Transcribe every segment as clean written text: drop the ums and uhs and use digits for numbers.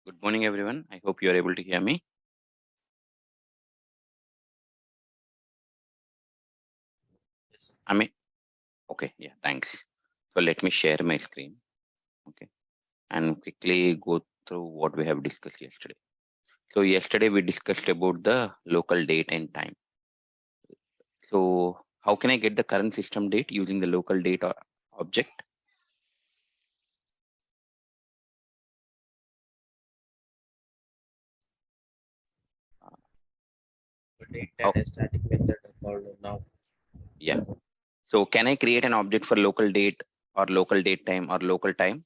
Good morning, everyone. I hope you are able to hear me. Yes. I mean, okay, yeah, thanks. So let me share my screen, okay, and quickly go through what we have discussed yesterday. So yesterday we discussed about the local date and time. So how can I get the current system date using the local date or object? The date How, and a static method called now. yeah. So can I create an object for local date or local date time or local time?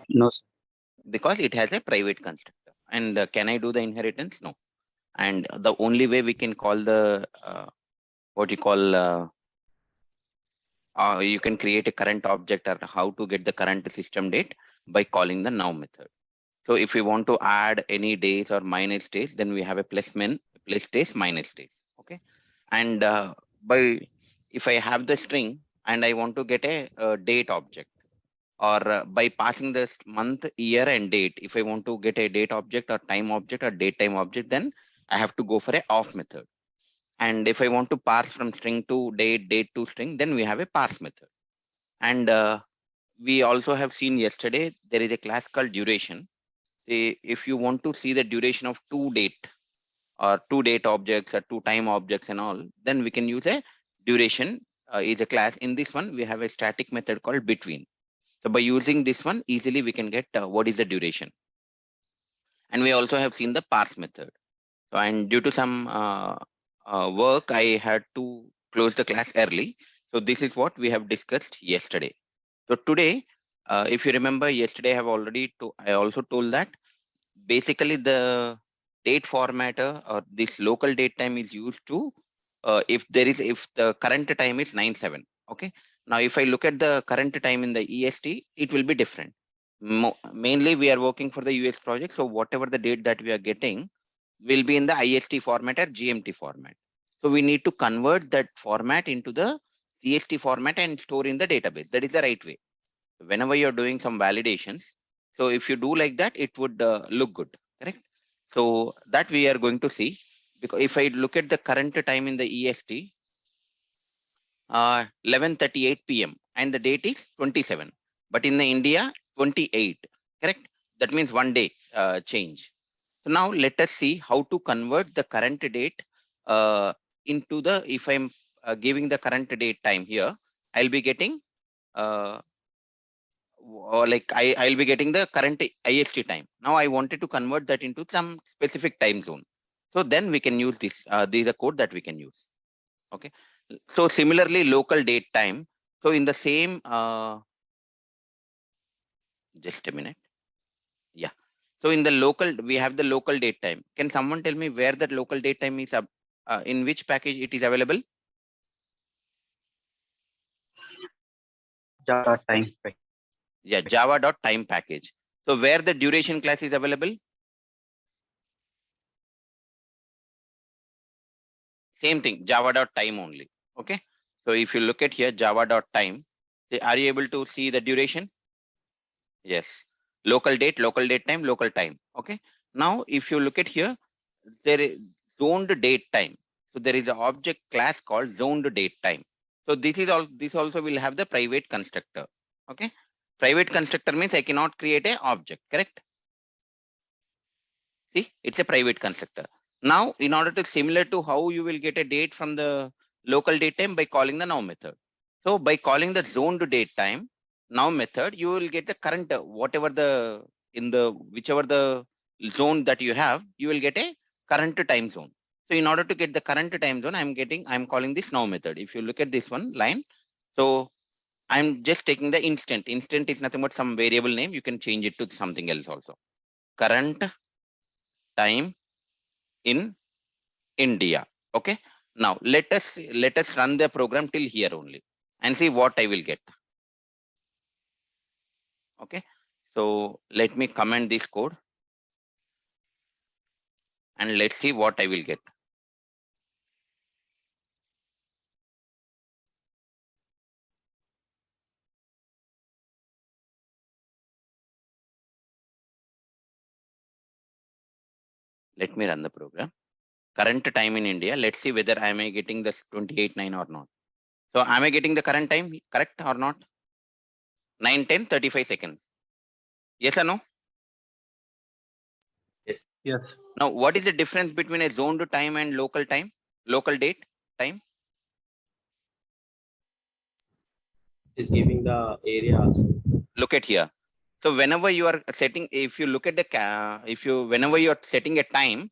No, sir. Because it has a private constructor. And can I do the inheritance? No. And the only way we can call the what you call you can create a current object or how to get the current system date by calling the now method. So if we want to add any days or minus days, then we have a plus days minus days. Okay. And by if I have the string and I want to get a date object, or by passing the month, year, and date, if I want to get a date object or time object or date time object, then I have to go for a off method. And if I want to parse from string to date, date to string, then we have a parse method. And we also have seen yesterday, there is a class called duration. If you want to see the duration of two date or two date objects or two time objects and all, then we can use a duration is a class. In this one, we have a static method called between. So by using this one, easily we can get what is the duration. And we also have seen the parse method. So, and due to some work, I had to close the class early. So this is what we have discussed yesterday. So today, if you remember yesterday, I also told that basically the date formatter or this local date time is used to if the current time is 9/7. Okay. Now, if I look at the current time in the EST, it will be different. Mainly, we are working for the US project. So whatever the date that we are getting will be in the IST format or GMT format. So we need to convert that format into the CST format and store in the database. That is the right way whenever you're doing some validations. So if you do like that, it would look good, correct? So that we are going to see, because if I look at the current time in the EST, 11:38 p.m. and the date is 27, but in the India 28, correct? That means one day change. So now let us see how to convert the current date into the, if I'm giving the current date time here, I'll be getting uh, or like I'll be getting the current IST time. Now I wanted to convert that into some specific time zone. So then we can use this. This is a code that we can use. Okay. So similarly, local date time. So in the same, just a minute. Yeah. So in the local, we have the local date time. Can someone tell me where that local date time is? In which package it is available? Java time. Yeah, Java.time package. So where the duration class is available? Same thing, Java.time only. Okay. So if you look at here, Java.time, are you able to see the duration? Yes. Local date time, local time. Okay. Now, if you look at here, there is zoned date time. So there is an object class called zoned date time. So this also will have the private constructor. Okay. Private constructor means I cannot create a object, correct? See, it's a private constructor. Now, in order to similar to how you will get a date from the local date time by calling the now method. So by calling the zoned date time now method, you will get the current whatever the in the whichever the zone that you have, you will get a current time zone. So in order to get the current time zone, I'm calling this now method. If you look at this one line, so I'm just taking the instant. Instant is nothing but some variable name. You can change it to something else also. Current time in India. Okay. Now let us run the program till here only and see what I will get. Okay. So let me comment this code and let's see what I will get. Let me run the program. Current time in India. Let's see whether I am getting this 28:09 or not. So am I getting the current time correct or not? 9:10, 35 seconds. Yes or no? Yes. Yes. Now, what is the difference between a zoned time and local time? Local date time? It is giving the area also. Look at here. So whenever you are setting, if you look at the, whenever you are setting a time,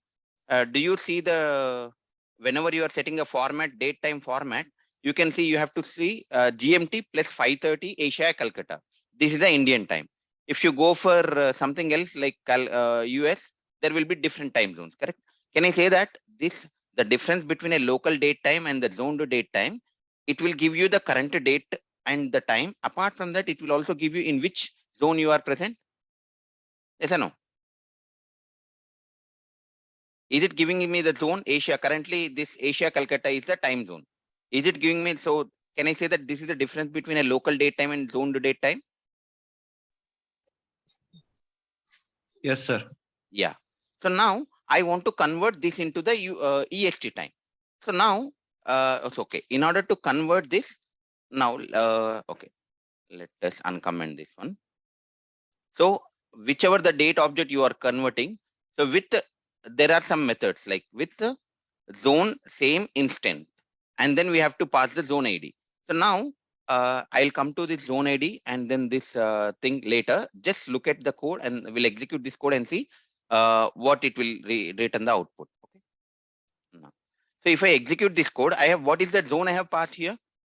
do you see whenever you are setting a format, date time format, you can see you have to see GMT plus 5:30 Asia Calcutta. This is the Indian time. If you go for something else like US, there will be different time zones, correct? Can I say that the difference between a local date time and the zoned date time, it will give you the current date and the time. Apart from that, it will also give you in which zone you are present. Yes or no? Is it giving me the zone Asia? Currently, this Asia Calcutta is the time zone. Is it giving me, so can I say that this is the difference between a local date time and zoned date time? Yes, sir. Yeah. So now I want to convert this into the EST time. So now it's okay. In order to convert this, now, okay, let us uncomment this one. So whichever the date object you are converting, so there are some methods like with the zone same instant, and then we have to pass the zone ID. So now I'll come to this zone ID and then this thing later. Just look at the code and we'll execute this code and see what it will return the output. Okay. Now, so if I execute this code, I have, what is that zone I have passed here?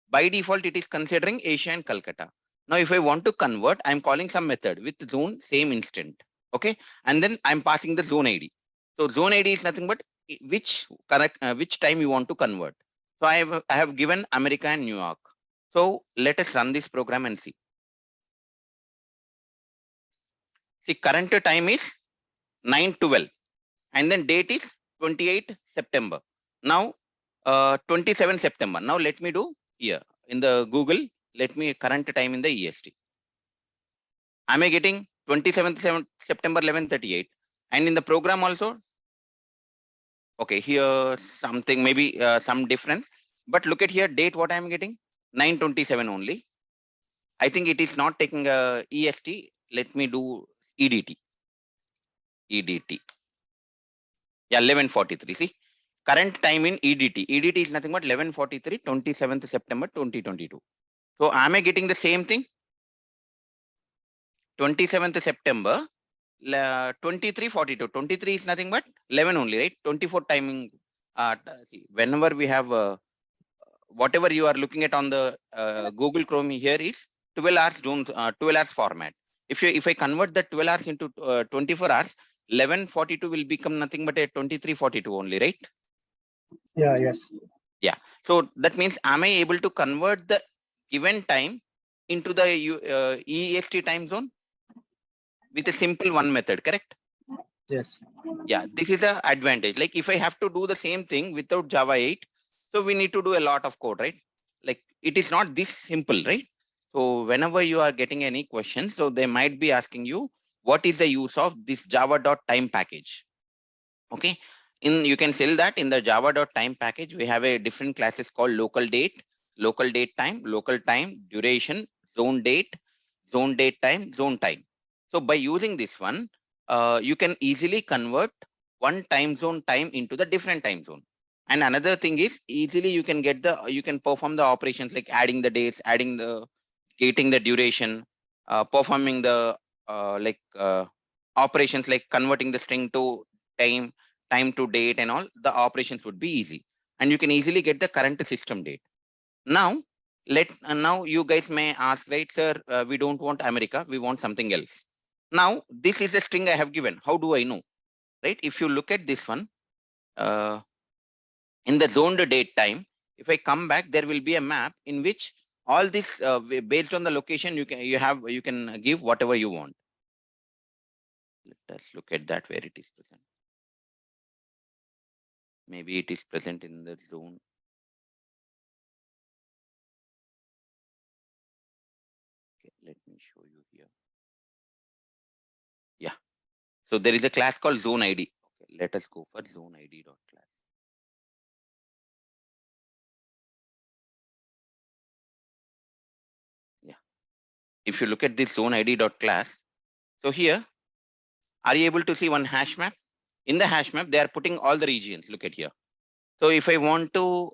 By default, it is considering Asia and Calcutta. Now, if I want to convert, I'm calling some method with zone same instant. Okay. And then I'm passing the zone ID. So zone ID is nothing but which time you want to convert. So I have given America and New York. So let us run this program and see. See, current time is 9:12 and then date is 28 September. Now 27 September. Now let me do here in the Google, let me current time in the EST. Am I getting 27th September 11:38? And in the program also, okay, here something, maybe some difference, but look at here date, what I'm getting 9:27 only. I think it is not taking a EST. Let me do EDT. Yeah, 11:43. See, current time in EDT. EDT is nothing but 11:43, 27th September 2022. So am I getting the same thing? 27th September 23:42. 23 is nothing but 11 only, right? 24 timing. See, whenever we have whatever you are looking at on the Google Chrome here is 12 hours 12 hours format. If I convert the 12 hours into 24 hours, 11:42 will become nothing but a 23:42 only, right? Yeah, yes. Yeah. So that means, am I able to convert the given time into the EST time zone with a simple one method, correct? Yes. Yeah, this is a advantage. Like if I have to do the same thing without Java 8, so we need to do a lot of code, right? Like it is not this simple, right? So whenever you are getting any questions, so they might be asking you, what is the use of this java.time package? Okay. You can sell that in the java.time package. We have a different classes called local date time, local time, duration, zone date time, zone time. So by using this one, you can easily convert one time zone time into the different time zone. And another thing is easily you can perform the operations like adding the dates, getting the duration, performing the operations like converting the string to time to date and all. The operations would be easy, and you can easily get the current system date. Now now you guys may ask, right, sir, we don't want America, we want something else. Now this is a string I have given. How do I know? Right, if you look at this one, in the zoned date time, if I come back, there will be a map in which all this based on the location you can give whatever you want. Let us look at that, where it is present. Maybe it is present in the zone. Okay, let me show you here. Yeah. So there is a class called zone ID. Okay, let us go for zone ID dot class. Yeah. If you look at this zone ID dot class, so here, are you able to see one hash map? In the hash map, they are putting all the regions. Look at here. So if I want to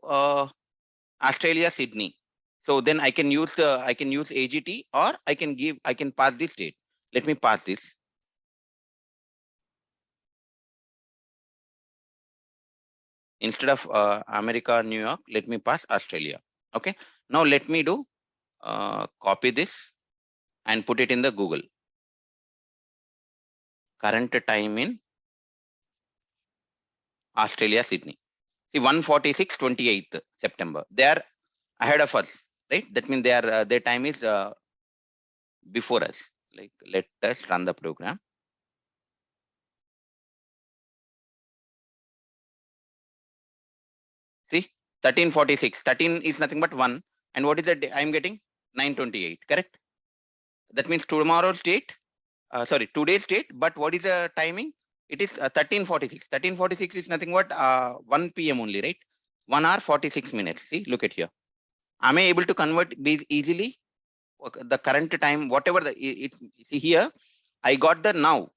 Australia, Sydney, so then I can use AGT, or I can pass this date. Let me pass this. Instead of America, New York, let me pass Australia. Okay. Now let me do copy this and put it in the Google. Current time in Australia, Sydney. See, 1:46, 28th September. They are ahead of us, right? That means their time is before us. Like, let us run the program. See, 13:46. 13 is nothing but 1. And what is the I'm getting? 9:28, correct? That means tomorrow's date, today's date, but what is the timing? It is 13:46. 13:46 is nothing but 1 p.m. only, right? 1 hour 46 minutes. See, look at here. Am I able to convert these easily? The current time, whatever see here, I got the now.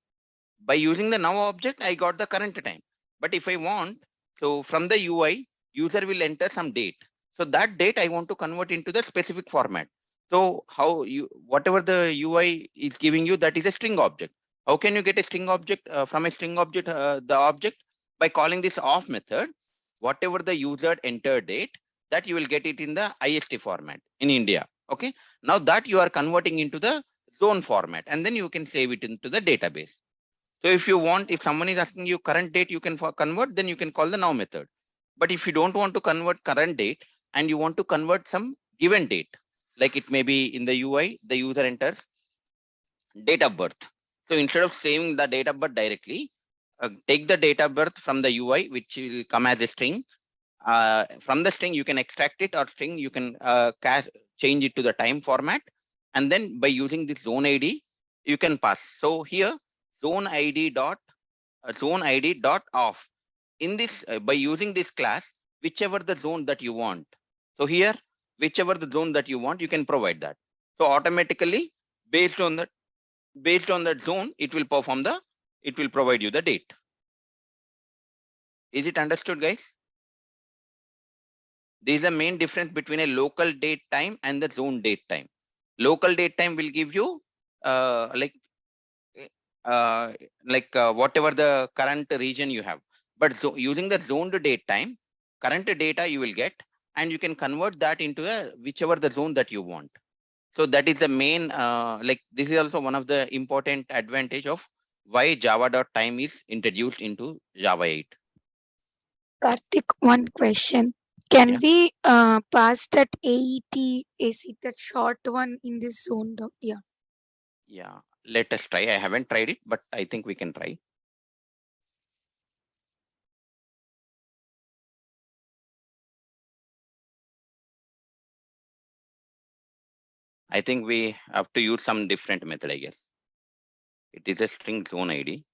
By using the now object, I got the current time. But if I want, so from the UI, user will enter some date. So that date I want to convert into the specific format. So whatever the UI is giving you, that is a string object. How can you get a string object from a string object, the object? By calling this off method, whatever the user entered date, that you will get it in the IST format in India. Okay. Now that you are converting into the zone format, and then you can save it into the database. So if you want, if someone is asking you current date, you can convert, then you can call the now method. But if you don't want to convert current date and you want to convert some given date, like it may be in the UI, the user enters date of birth. So instead of saving the date of birth directly, take the date of birth from the UI, which will come as a string. From the string, you can extract it, or string, you can change it to the time format. And then by using this zone ID, you can pass. So here, zone ID dot off. In this, by using this class, whichever the zone that you want. So here, whichever the zone that you want, you can provide that. So automatically, based on that zone, it will provide you the date. Is it understood, guys? There is a main difference between a local date time and the zone date time. Local date time will give you whatever the current region you have. But so using the zoned date time, current data you will get, and you can convert that into whichever the zone that you want. So that is the main, this is also one of the important advantage of why java.time is introduced into Java 8. Karthik, one question. Can Yeah. we pass that AET, AC, that short one in this zone? Yeah. Yeah. Let us try. I haven't tried it, but I think we can try. I think we have to use some different method, I guess. It is a string zone ID.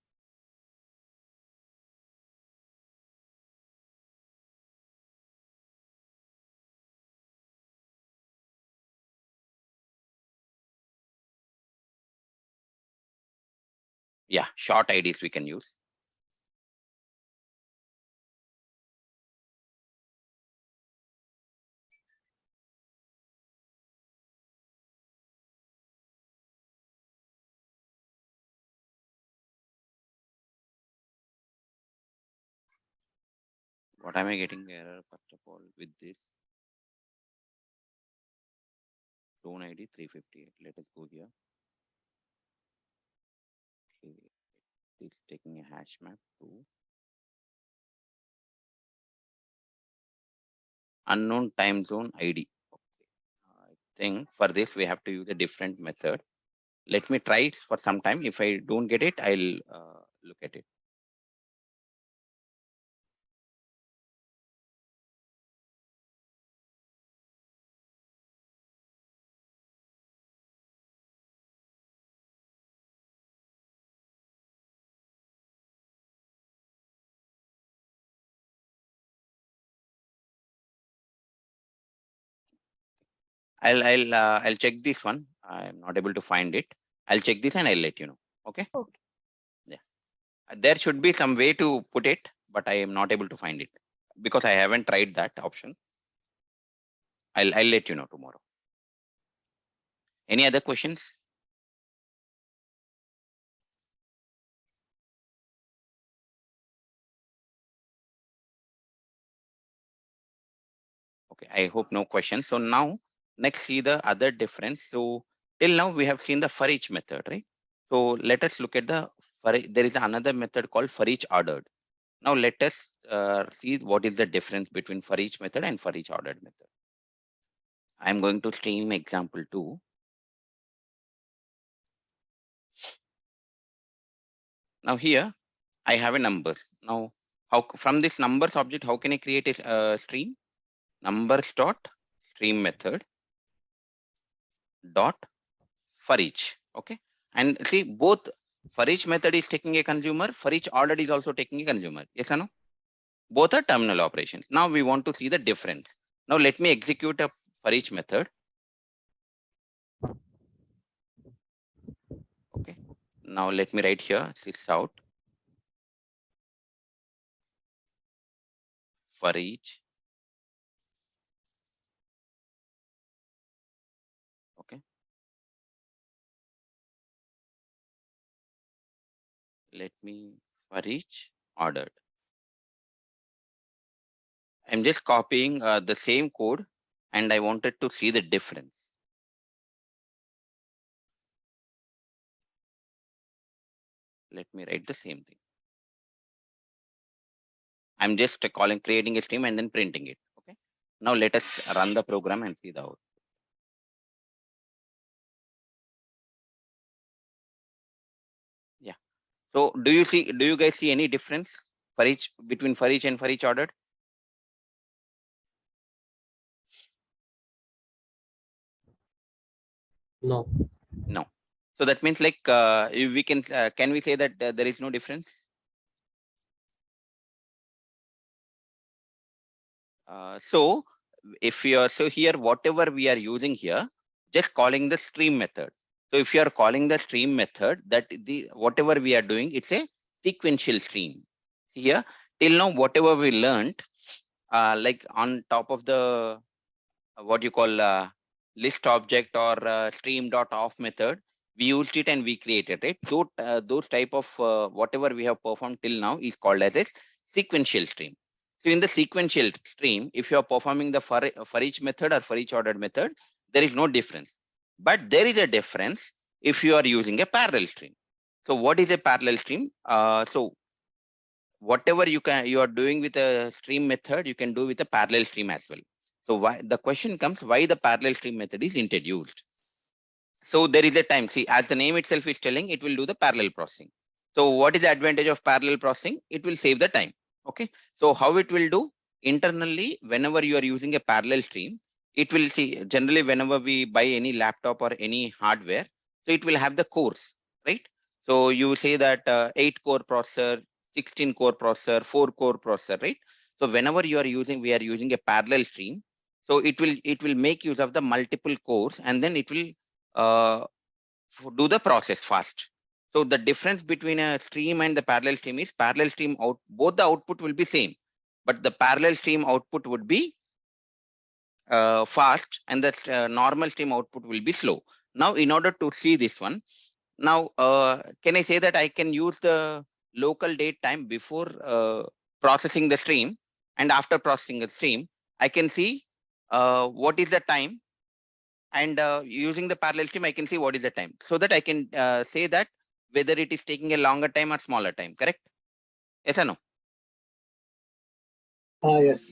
Yeah, short IDs we can use. What am I getting error first of all with this? Zone ID 358. Let us go here. Okay. It's taking a hash map to unknown time zone ID. Okay. I think for this we have to use a different method. Let me try it for some time. If I don't get it, I'll look at it. I'll check this one. I'm not able to find it. I'll check this and I'll let you know. Okay. Okay. Yeah. There should be some way to put it, but I am not able to find it because I haven't tried that option. I'll let you know tomorrow. Any other questions? Okay, I hope no questions. So now next see the other difference. So till now we have seen the for each method, right? So let us look at the there is another method called for each ordered. Now let us see what is the difference between for each method and for each ordered method. I'm going to stream example 2. Now here I have a number. Now how from this numbers object, how can I create a stream? Numbers dot stream method dot for each. Okay. And see both for each method is taking a consumer, for each ordered is also taking a consumer. Yes or no? Both are terminal operations. Now we want to see the difference. Now let me execute a for each method. Okay. Now let me write here sys out for each. Okay. Let me for each ordered. I'm just copying the same code and I wanted to see the difference. Let me write the same thing. I'm just creating a stream and then printing it. Okay. Now let us run the program and see the output. Yeah. So do you guys see any difference for each between for each and for each ordered? No. No. So that means like we can we say that there is no difference? So if you are so here whatever we are using here, just calling the stream method. So if you are calling the stream method, that the whatever we are doing, it's a sequential stream. Here till now whatever we learned, like on top of the what you call list object or stream dot off method, we used it and we created it. So those type of whatever we have performed till now is called as a sequential stream. So in the sequential stream, if you are performing the for each method or for each ordered method, there is no difference. But there is a difference if you are using a parallel stream. So what is a parallel stream? So whatever you are doing with a stream method, you can do with a parallel stream as well. So why the question comes, why the parallel stream method is introduced? So there is a time, see, as the name itself is telling, it will do the parallel processing. So what is the advantage of parallel processing? It will save the time. Okay. So how it will do? Internally, whenever you are using a parallel stream, it will see generally whenever we buy any laptop or any hardware, so it will have the cores, right? So you say that 8 core processor, 16 core processor, 4 core processor, right? So whenever we are using a parallel stream, so it will make use of the multiple cores and then it will do the process fast. So the difference between a stream and the parallel stream is parallel stream out, both the output will be same, but the parallel stream output would be fast and the normal stream output will be slow. Now, in order to see this one, now can I say that I can use the local date time before processing the stream, and after processing the stream, I can see what is the time, and using the parallel stream, I can see what is the time, so that I can say that whether it is taking a longer time or smaller time, correct? Yes or no? Yes.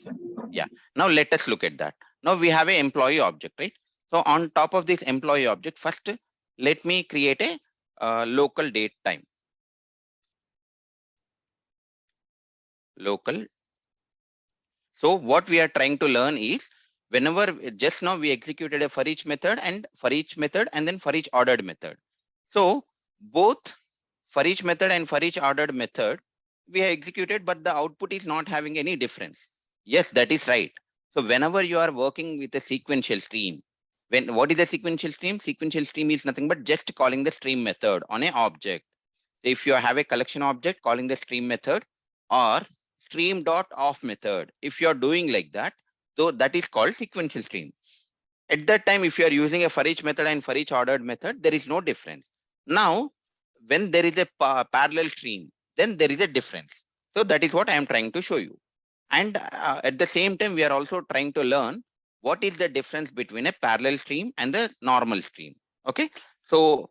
Yeah. Now let us look at that. Now we have an employee object, right? So on top of this employee object, first let me create a local date time. Local. So what we are trying to learn is, whenever just now we executed a for each method and then for each ordered method. So both for each method and for each ordered method we have executed, but the output is not having any difference. Yes, that is right. So whenever you are working with a sequential stream, What is a sequential stream? Sequential stream is nothing but just calling the stream method on an object. If you have a collection object, calling the stream method, or stream dot off method. If you are doing like that, so that is called sequential stream. At that time, if you are using a for each method and for each ordered method, there is no difference. Now, when there is a parallel stream, then there is a difference. So that is what I am trying to show you. And at the same time, we are also trying to learn what is the difference between a parallel stream and the normal stream. Okay, so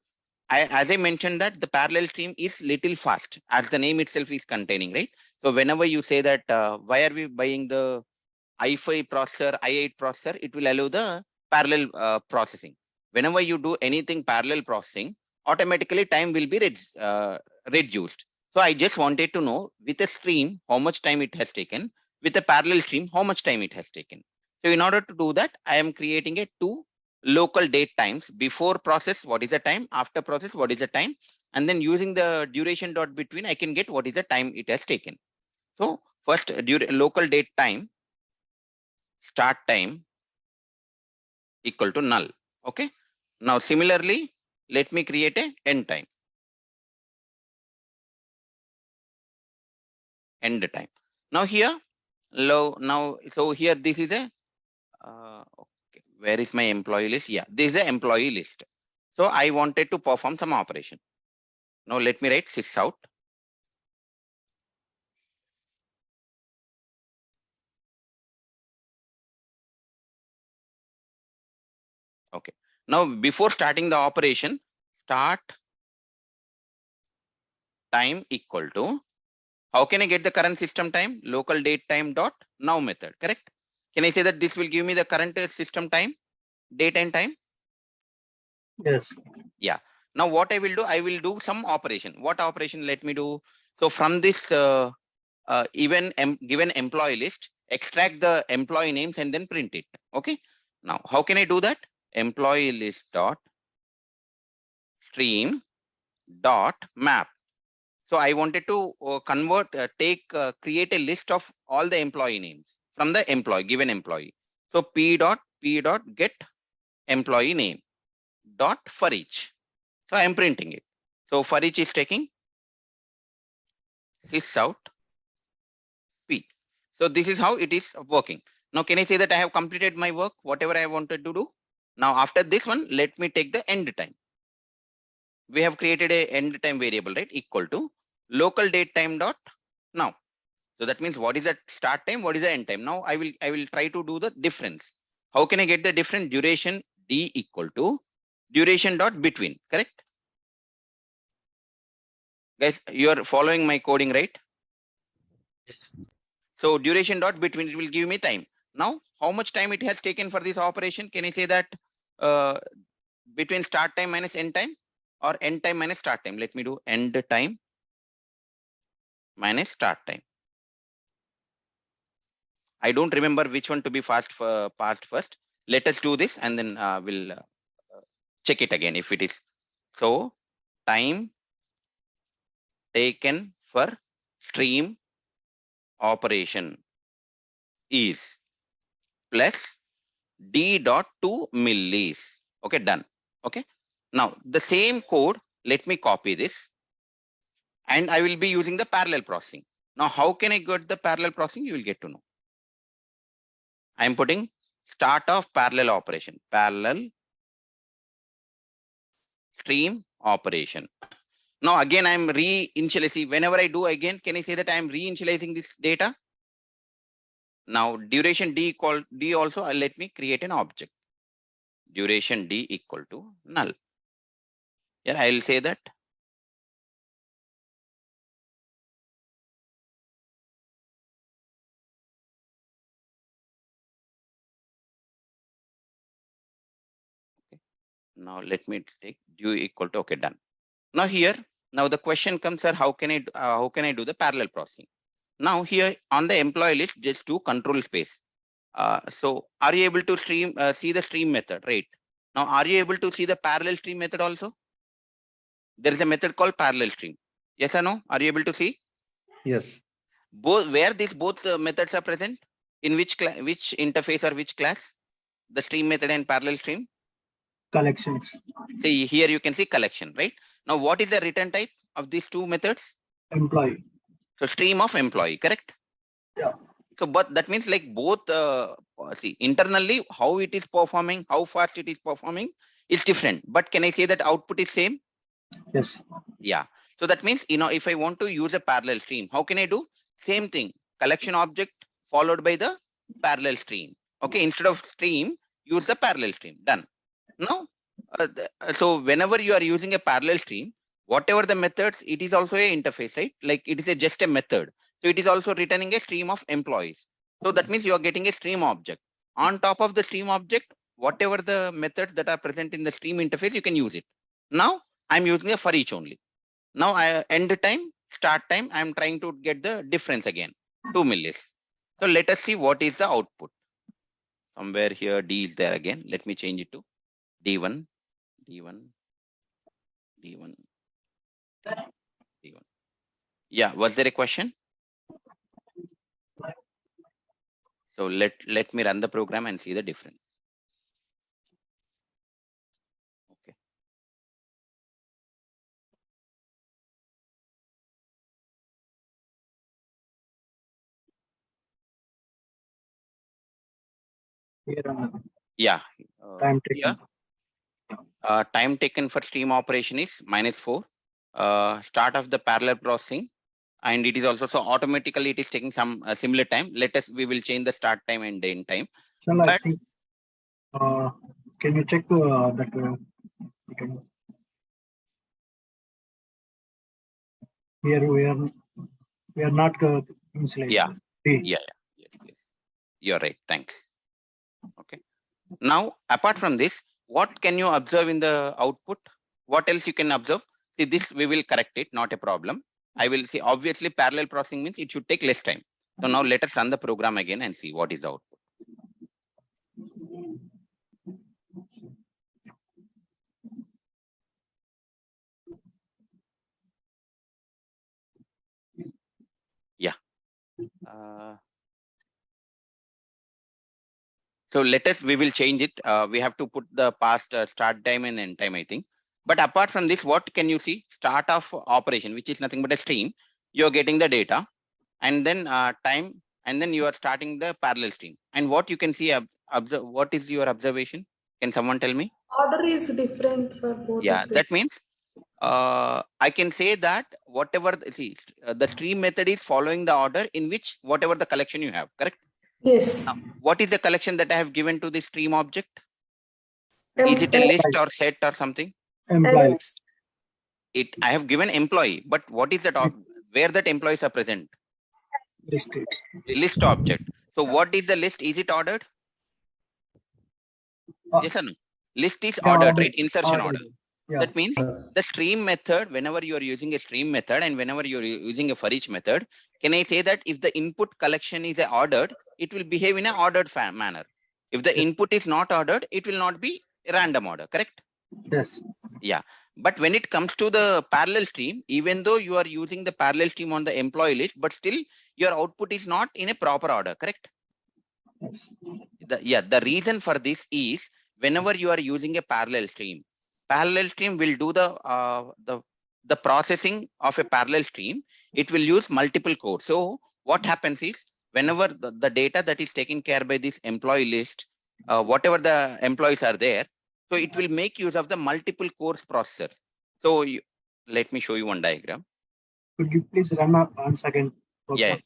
as I mentioned that the parallel stream is little fast, as the name itself is containing, right? So whenever you say that why are we buying the i5 processor, i8 processor, it will allow the parallel processing. Whenever you do anything parallel processing, automatically time will be reduced. So I just wanted to know with a stream, how much time it has taken, with a parallel stream, how much time it has taken. So in order to do that, I am creating a two local date times. Before process, what is the time? After process, what is the time? And then using the duration dot between, I can get what is the time it has taken. So first local date time, start time equal to null. Okay. Now similarly, let me create a end time. End time. Now here, so here this is a okay, where is my employee list? Yeah, this is the employee list. So I wanted to perform some operation. Now let me write sys out. Okay. Now before starting the operation, start time equal to, how can I get the current system time? Local date time dot now method, correct? Can I say that this will give me the current system time, date and time? Yes. Yeah. Now what I will do, I will do some operation. What operation let me do? So from this given employee list, extract the employee names and then print it. Okay. Now how can I do that? Employee list dot stream dot map. So I wanted to create a list of all the employee names from the given employee. So p dot get employee name dot for each. So I am printing it. So for each is taking sys out p. So this is how it is working. Now can I say that I have completed my work, whatever I wanted to do? Now after this one, let me take the end time. We have created a end time variable, right? Equal to local date time dot now. So that means what is the start time? What is the end time? Now I will try to do the difference. How can I get the difference? Duration d equal to duration dot between, correct? Guys, you are following my coding, right? Yes. So duration dot between, it will give me time. Now, how much time it has taken for this operation? Can I say that between start time minus end time, or end time minus start time? Let me do end time minus start time. I don't remember which one to be passed first. Let us do this and then we'll check it again if it is. So time taken for stream operation is plus d dot 2 millis. Okay, done. Okay. Now the same code, let me copy this and I will be using the parallel processing. Now how can I get the parallel processing? You will get to know. I am putting start of parallel operation, parallel stream operation. Now again, I am re-initializing. Whenever I do again, can I say that I am re-initializing this data? Now duration d equal d also, let me create an object. Duration d equal to null. Yeah, I will say that. Okay. Now let me take due equal to, okay, done. Now here, now the question comes, sir, how can I do the parallel processing? Now here on the employee list, just do control space. So are you able to see the stream method, right? Now, are you able to see the parallel stream method also? There is a method called parallel stream. Yes or no? Are you able to see? Yes. Where these both methods are present? In which interface or which class? The stream method and parallel stream? Collections. See here you can see collection, right? Now what is the return type of these two methods? Employee. So stream of employee, correct? Yeah. So but that means like both see internally how it is performing, how fast it is performing is different. But can I say that output is same? Yes. Yeah. So that means, if I want to use a parallel stream, how can I do? Same thing, collection object followed by the parallel stream. Okay, instead of stream, use the parallel stream. Done. Now, so whenever you are using a parallel stream, whatever the methods, it is also a interface, right? Like it is just a method. So it is also returning a stream of employees. So that means you are getting a stream object. On top of the stream object, whatever the methods that are present in the stream interface, you can use it. Now I'm using a for each only. Now I end time, start time, I'm trying to get the difference again, 2 millis. So let us see what is the output. Somewhere here D is there again. Let me change it to D1, D1, D1, D1. Yeah, was there a question? So let me run the program and see the difference. Okay. Here, Yeah. time Here, taken. time taken for stream operation is -4. Start of the parallel processing, and it is also so automatically it is taking some similar time. We will change the start time and end time. Shall I But think, can you check that here we are not insulated. yeah, D. yes. You're right. Thanks. Okay. Now, apart from this, what can you observe in the output? What else you can observe? See, this we will correct it, not a problem. I will see, obviously parallel processing means it should take less time. So now let us run the program again and see what is the output. Yeah. So we will change it. We have to put the past start time and end time, I think. But apart from this, what can you see? Start of operation, which is nothing but a stream. You're getting the data and then time, and then you are starting the parallel stream. And what you can see, observe, what is your observation? Can someone tell me? Order is different for both Yeah, of them. that means I can say that whatever, see, the stream method is following the order in which whatever the collection you have, correct? Yes. Now, what is the collection that I have given to the stream object? Is it a list or set or something? Employee. I have given employee, but what is that? Where that employees are present? List object. So what is the list? Is it ordered? Yes or no? List is ordered, right? Insertion order. Yeah. That means the stream method, whenever you are using a stream method and whenever you're using a for each method, can I say that if the input collection is ordered, it will behave in an ordered manner. If the input is not ordered, it will not be random order, correct? Yes. Yeah. But when it comes to the parallel stream, even though you are using the parallel stream on the employee list, but still your output is not in a proper order, correct? Yes. The reason for this is whenever you are using a parallel stream will do the processing of a parallel stream. It will use multiple cores. So what happens is whenever the data that is taken care by this employee list, whatever the employees are there, so it will make use of the multiple cores processor. So let me show you one diagram. Could you please run up once again? Yeah.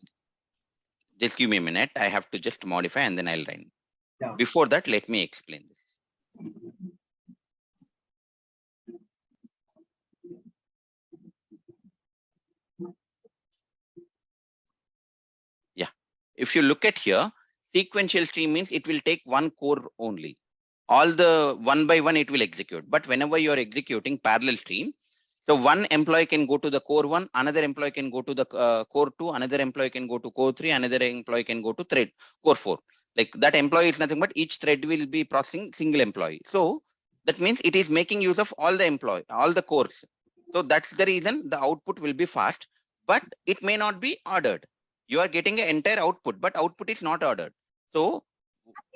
Just give me a minute. I have to just modify and then I'll run. Yeah. Before that, let me explain this. Yeah. If you look at here, sequential stream means it will take one core only. All the one by one it will execute. But whenever you are executing parallel stream, so one employee can go to the core 1, another employee can go to the core 2, another employee can go to core 3, another employee can go to thread core 4. Like that employee is nothing but each thread will be processing single employee. So that means it is making use of all the cores. So that's the reason the output will be fast, but it may not be ordered. You are getting an entire output, but output is not ordered. So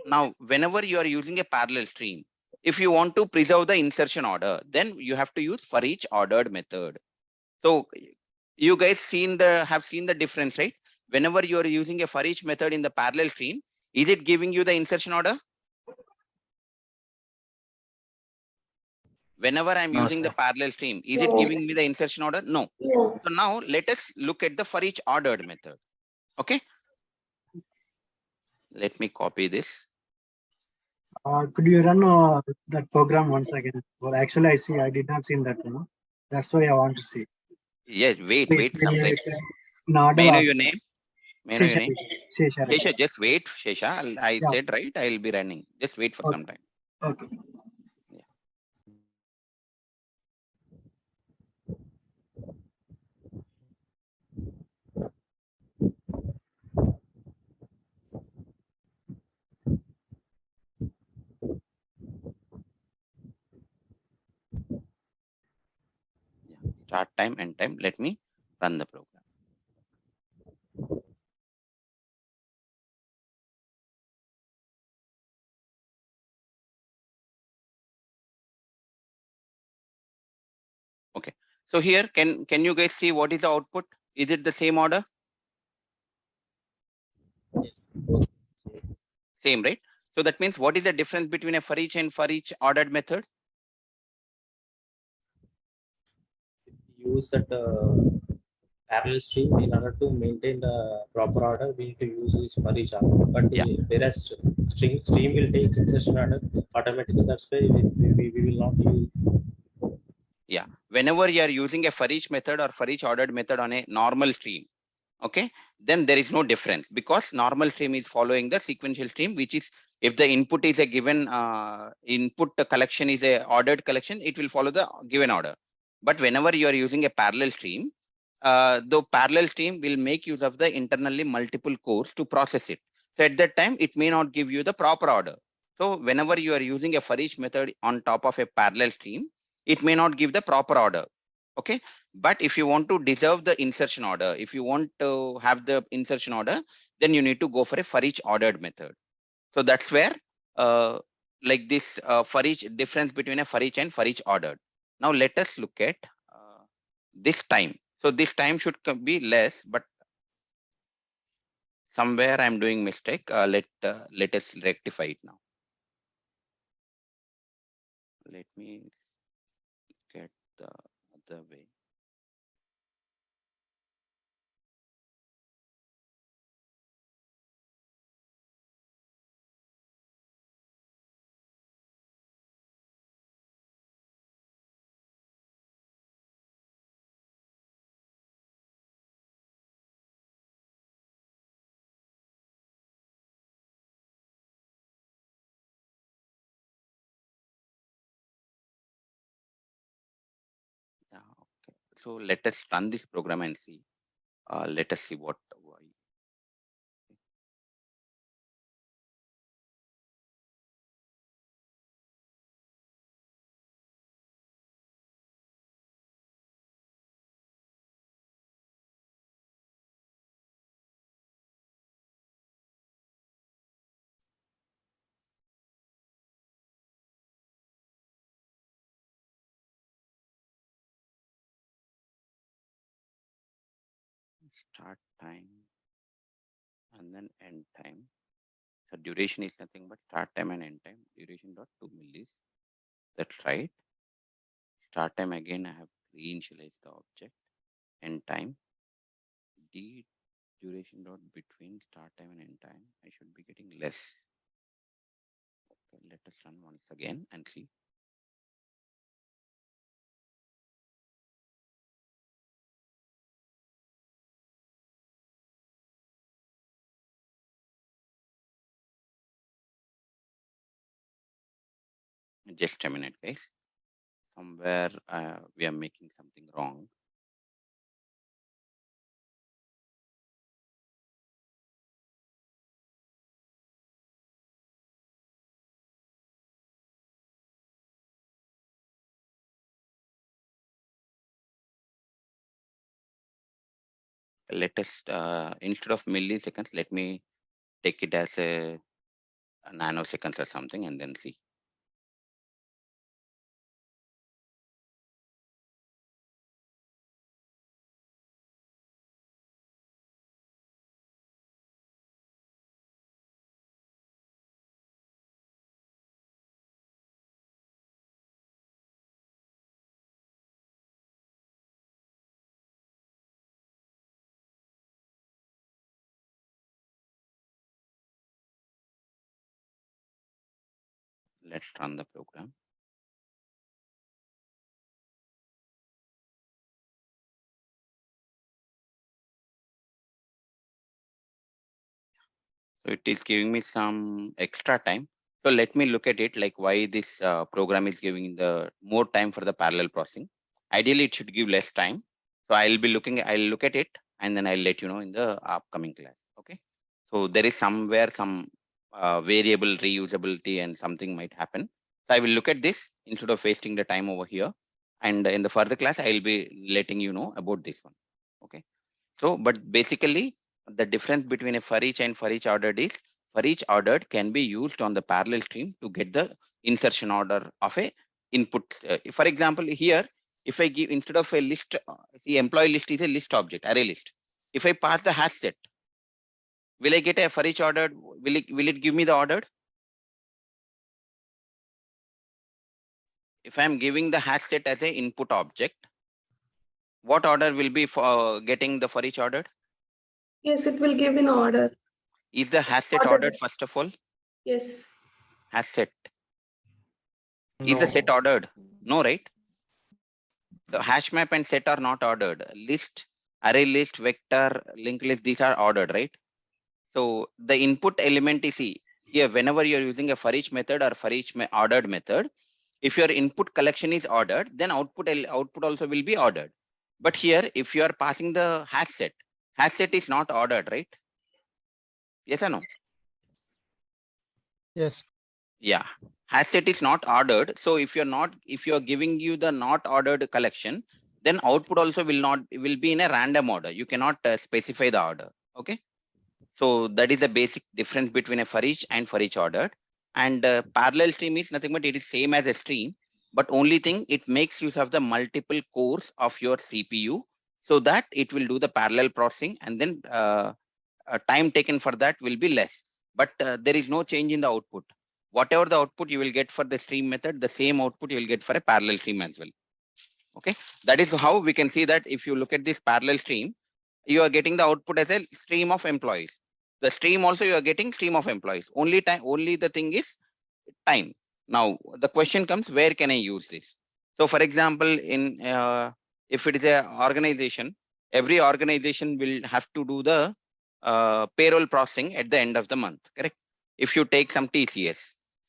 now whenever you are using a parallel stream, If you want to preserve the insertion order, then you have to use for each ordered method. So you guys have seen the difference, right? Whenever you are using a for each method in the parallel stream, is it giving you the insertion order? Whenever I'm No, using the sir. parallel stream, is it No. giving me the insertion order? No. No. So now let us look at the for each ordered method. Okay. Let me copy this. Could you run that program once again? Well, actually, I did not see that. That's why I want to see. Yes, wait Please, some time. in order May I know of your name? May I know your Shesha. name? Shesha. Shesha, just wait, Shesha. I Yeah. said right, I'll be running. Just wait for Okay. some time. Okay. Start time, end time. Let me run the program. Okay. So here, can you guys see what is the output? Is it the same order? Yes. Both. Same, right? So that means what is the difference between a for each and for each ordered method? Use that parallel stream in order to maintain the proper order. We need to use this for each order. But Yeah. whereas stream will take insertion order automatically. That's why we will not use. Yeah. Whenever you are using a for each method or for each ordered method on a normal stream, okay, then there is no difference because normal stream is following the sequential stream, which is if the input is a given input collection is a ordered collection, it will follow the given order. But whenever you are using a parallel stream, the parallel stream will make use of the internally multiple cores to process it. So at that time, it may not give you the proper order. So whenever you are using a for each method on top of a parallel stream, it may not give the proper order. Okay. But if you want to deserve the insertion order, if you want to have the insertion order, then you need to go for a for each ordered method. So that's where like this for each difference between a for each and for each ordered. Now let us look at this time. So this time should be less, but somewhere I'm doing mistake. Let us rectify it now. Let me get the other way. Yeah, okay. So let us run this program and see. Let us see what. Start time and then end time. So duration is nothing but start time and end time. Duration dot 2 millis. That's right. Start time again. I have reinitialized the object. End time. The duration dot between start time and end time. I should be getting less. Okay, let us run once again and see. Just a minute, guys. Somewhere we are making something wrong. Let us instead of milliseconds, let me take it as a nanoseconds or something and then see. Let's run the program. So it is giving me some extra time. So let me look at it, like why this program is giving the more time for the parallel processing. Ideally, it should give less time. So I'll look at it and then I'll let you know in the upcoming class. Okay. So there is somewhere some variable reusability and something might happen. So I will look at this instead of wasting the time over here. And in the further class, I'll be letting you know about this one. Okay. So, but basically the difference between a for each and for each ordered is for each ordered can be used on the parallel stream to get the insertion order of a input. For example, here, if I give instead of a list, see employee list is a list object, array list. If I pass the hash set, will I get a for each ordered? Will it give me the ordered? If I'm giving the hash set as a input object, what order will be for getting the for each ordered? Yes, it will give in order. Is the hash It's set ordered. ordered first of all? Yes. Hash set. Is the set ordered? No, right? So hash map and set are not ordered. List, array list, vector, linked list, these are ordered, right? So the input element is here, whenever you're using a for each method or for each ordered method, if your input collection is ordered, then output also will be ordered. But here, if you are passing the hash set is not ordered, right? Yes or no? Yes. Yeah, hash set is not ordered. So if you're giving you the not ordered collection, then output also will be in a random order. You cannot specify the order. Okay. So that is the basic difference between a for each and for each ordered. And parallel stream is nothing but it is same as a stream, but only thing it makes use of the multiple cores of your CPU so that it will do the parallel processing, and then time taken for that will be less. But there is no change in the output. Whatever the output you will get for the stream method, the same output you will get for a parallel stream as well. Okay, that is how we can see that if you look at this parallel stream, you are getting the output as a stream of employees. The stream also you are getting stream of employees. Only the thing is time. Now the question comes, where can I use this? So for example, in if it is a organization, every organization will have to do the payroll processing at the end of the month, correct? If you take some TCS,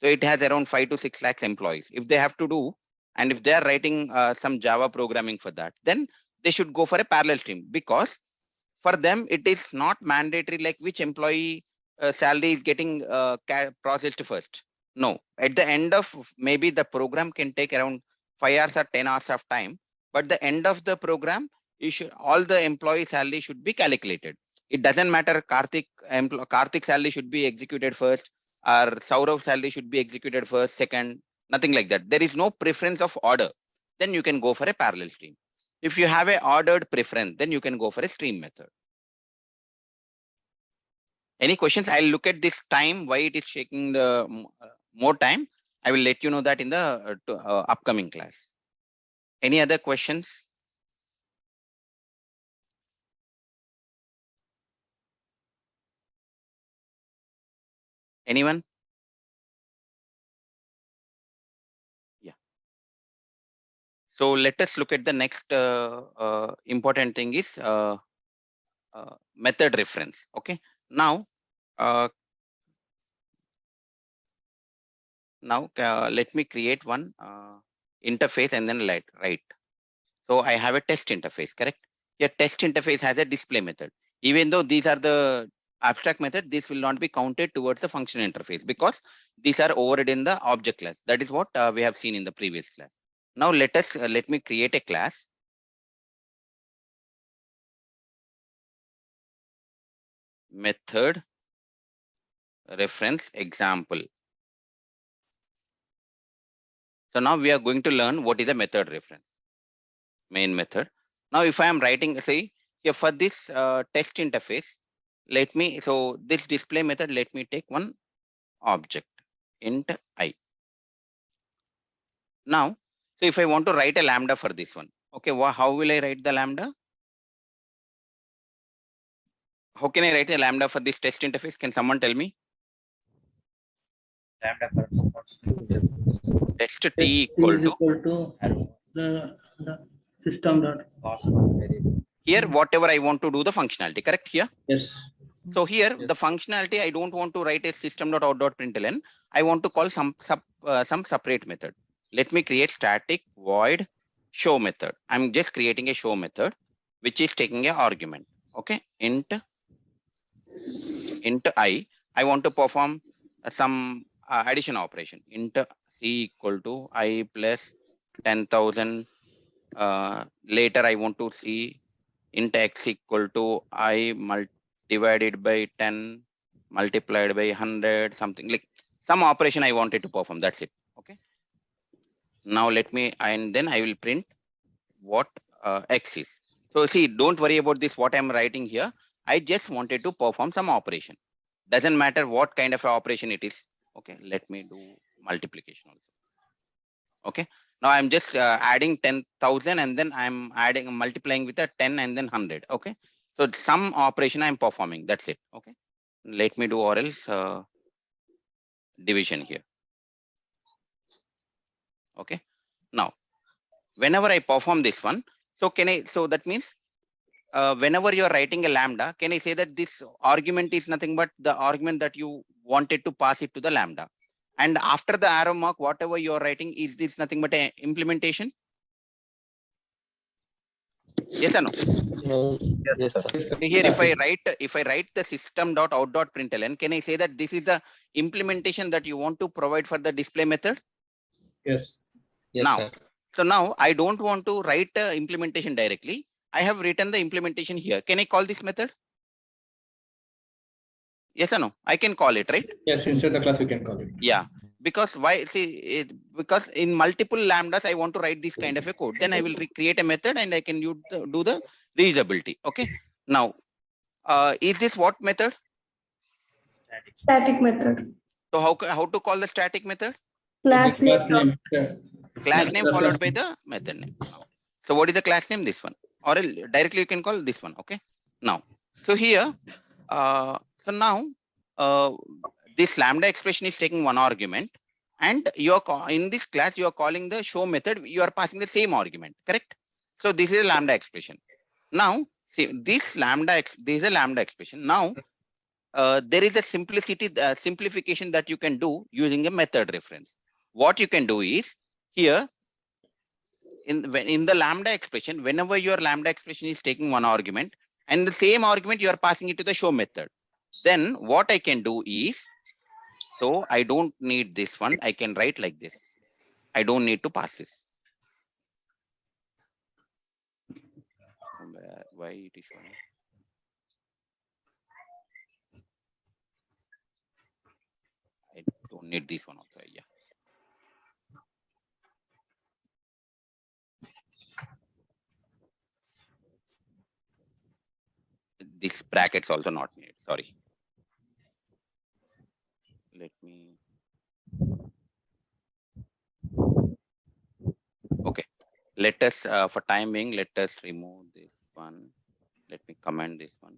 so it has around 5 to 6 lakhs employees. If they have to do, and if they are writing some Java programming for that, then they should go for a parallel stream, because for them it is not mandatory like which employee salary is getting processed first. No, at the end of maybe the program can take around 5 hours or 10 hours of time, but the end of the program, all the employee salary should be calculated. It doesn't matter Karthik salary should be executed first or Saurav salary should be executed first, second, nothing like that. There is no preference of order. Then you can go for a parallel stream. If you have a ordered preference, then you can go for a stream method. Any questions? I'll look at this time, why it is taking the more time. I will let you know that in the upcoming class. Any other questions? Anyone? Yeah. So let us look at the next important thing is method reference. Okay. Now, let me create one interface and then write. So I have a test interface, correct? Your test interface has a display method. Even though these are the abstract method, this will not be counted towards the function interface because these are overridden in the object class. That is what we have seen in the previous class. Now let me create a class. Method reference example. So now we are going to learn what is a method reference. Main method. Now if I am writing, say here for this test interface, so this display method, let me take one object int I. Now, so if I want to write a lambda for this one, okay, how will I write the lambda? How can I write a lambda for this test interface? Can someone tell me? lambda corresponds to difference. Test Yes, t T equal is to equal to the system dot. Cost one variable. here whatever I want to do the functionality, correct here? Yes. So here Yes. the functionality, I don't want to write a system.out.println. I want to call some separate method. Let me create static void show method. I'm just creating a show method which is taking a argument. Okay, int I. I want to perform some addition operation. Int c equal to I plus 10,000. Later I want to see int x equal to I divided by 10 multiplied by 100, something like some operation I wanted to perform. That's it. Okay. Now let me, and then I will print what x is. So see, don't worry about this, what I'm writing here. I just wanted to perform some operation. Doesn't matter what kind of operation it is. Okay, let me do multiplication also. Okay, now I'm just adding 10,000 and then I'm adding multiplying with a 10 and then 100. Okay, so some operation I'm performing. That's it. Okay, let me do or else division here. Okay, now whenever I perform this one, so can I, so that means whenever you're writing a lambda, can I say that this argument is nothing but the argument that you wanted to pass it to the lambda? And after the arrow mark, whatever you're writing, is this nothing but a implementation? Yes or no? No. Yes, sir. Here, if I write the system.out.println, can I say that this is the implementation that you want to provide for the display method? Yes. Yes, Now, sir. so now I don't want to write implementation directly. I have written the implementation here. Can I call this method? Yes or no? I can call it, right? Yes, inside the class we can call it. Yeah, because why? See, because in multiple lambdas, I want to write this kind of a code. Then I will create a method and I can do the reusability. Okay. Now, is this what method? Static method. So how to call the static method? Class The name. Class name followed by the method name. So what is the class name? This one, or directly you can call this one. Okay. Now, so here, so now this lambda expression is taking one argument, and you are in this class you are calling the show method. You are passing the same argument, correct? So this is a lambda expression. Now, see this lambda this is a lambda expression. Now, there is a simplification that you can do using a method reference. What you can do is here in the lambda expression, whenever your lambda expression is taking one argument and the same argument you are passing it to the show method, then what I can do is, so I don't need this one, I can write like this. I don't need to pass this. Why it is showing? I don't need this one also. Yeah. This brackets also not needed. Sorry. Let me. Okay. Let us, for time being, let us remove this one. Let me comment this one.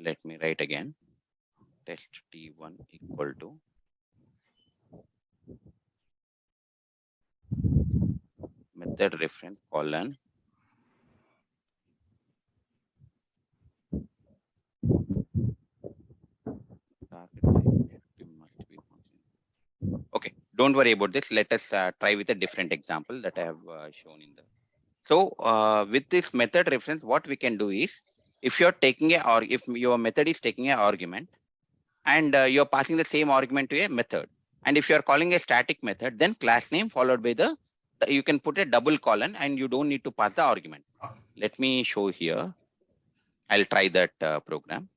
Let me write again. Test T1 equal to method reference colon target type must be function. Okay, don't worry about this. Let us try with a different example that I have shown in the. So with this method reference, what we can do is, if you're taking a, or if your method is taking an argument and you're passing the same argument to a method, and if you're calling a static method, then class name followed by the you can put a double colon and you don't need to pass the argument. Let me show here. I'll try that program.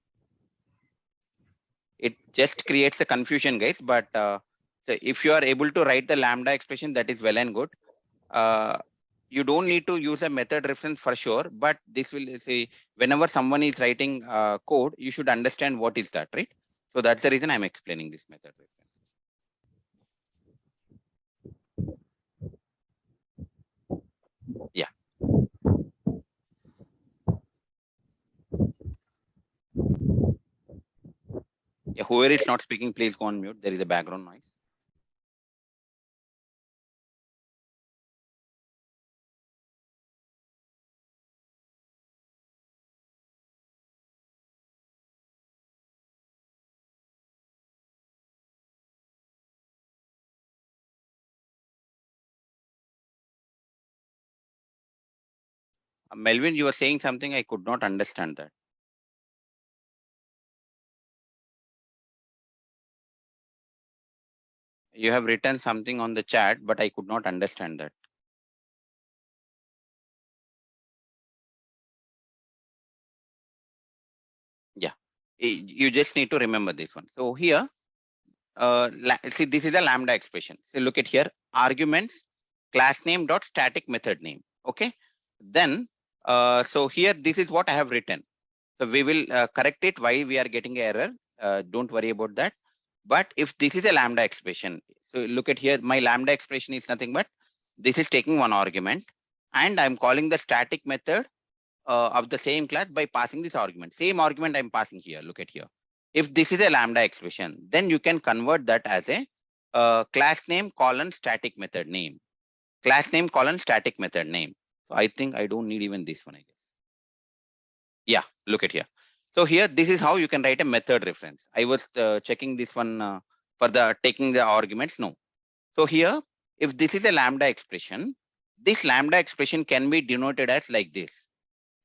It just creates a confusion, guys, but so if you are able to write the lambda expression, that is well and good. You don't need to use a method reference for sure, but this will say whenever someone is writing code, you should understand what is that, right? So that's the reason I'm explaining this method reference. Whoever is not speaking, please go on mute. There is a background noise. Melvin, you were saying something. I could not understand that. You have written something on the chat, but I could not understand that. Yeah, you just need to remember this one. So here, see, this is a lambda expression. So look at here, arguments, class name dot static method name. Okay. Then, so here, this is what I have written. So we will correct it why we are getting error. Don't worry about that. But if this is a lambda expression, so look at here, my lambda expression is nothing but this is taking one argument and I'm calling the static method of the same class by passing this argument. Same argument I'm passing here. Look at here. If this is a lambda expression, then you can convert that as a class name colon static method name. Class name colon static method name. So I think I don't need even this one, I guess. Yeah, look at here. So here, this is how you can write a method reference. I was checking this one for the taking the arguments. No. So here, if this is a lambda expression, this lambda expression can be denoted as like this.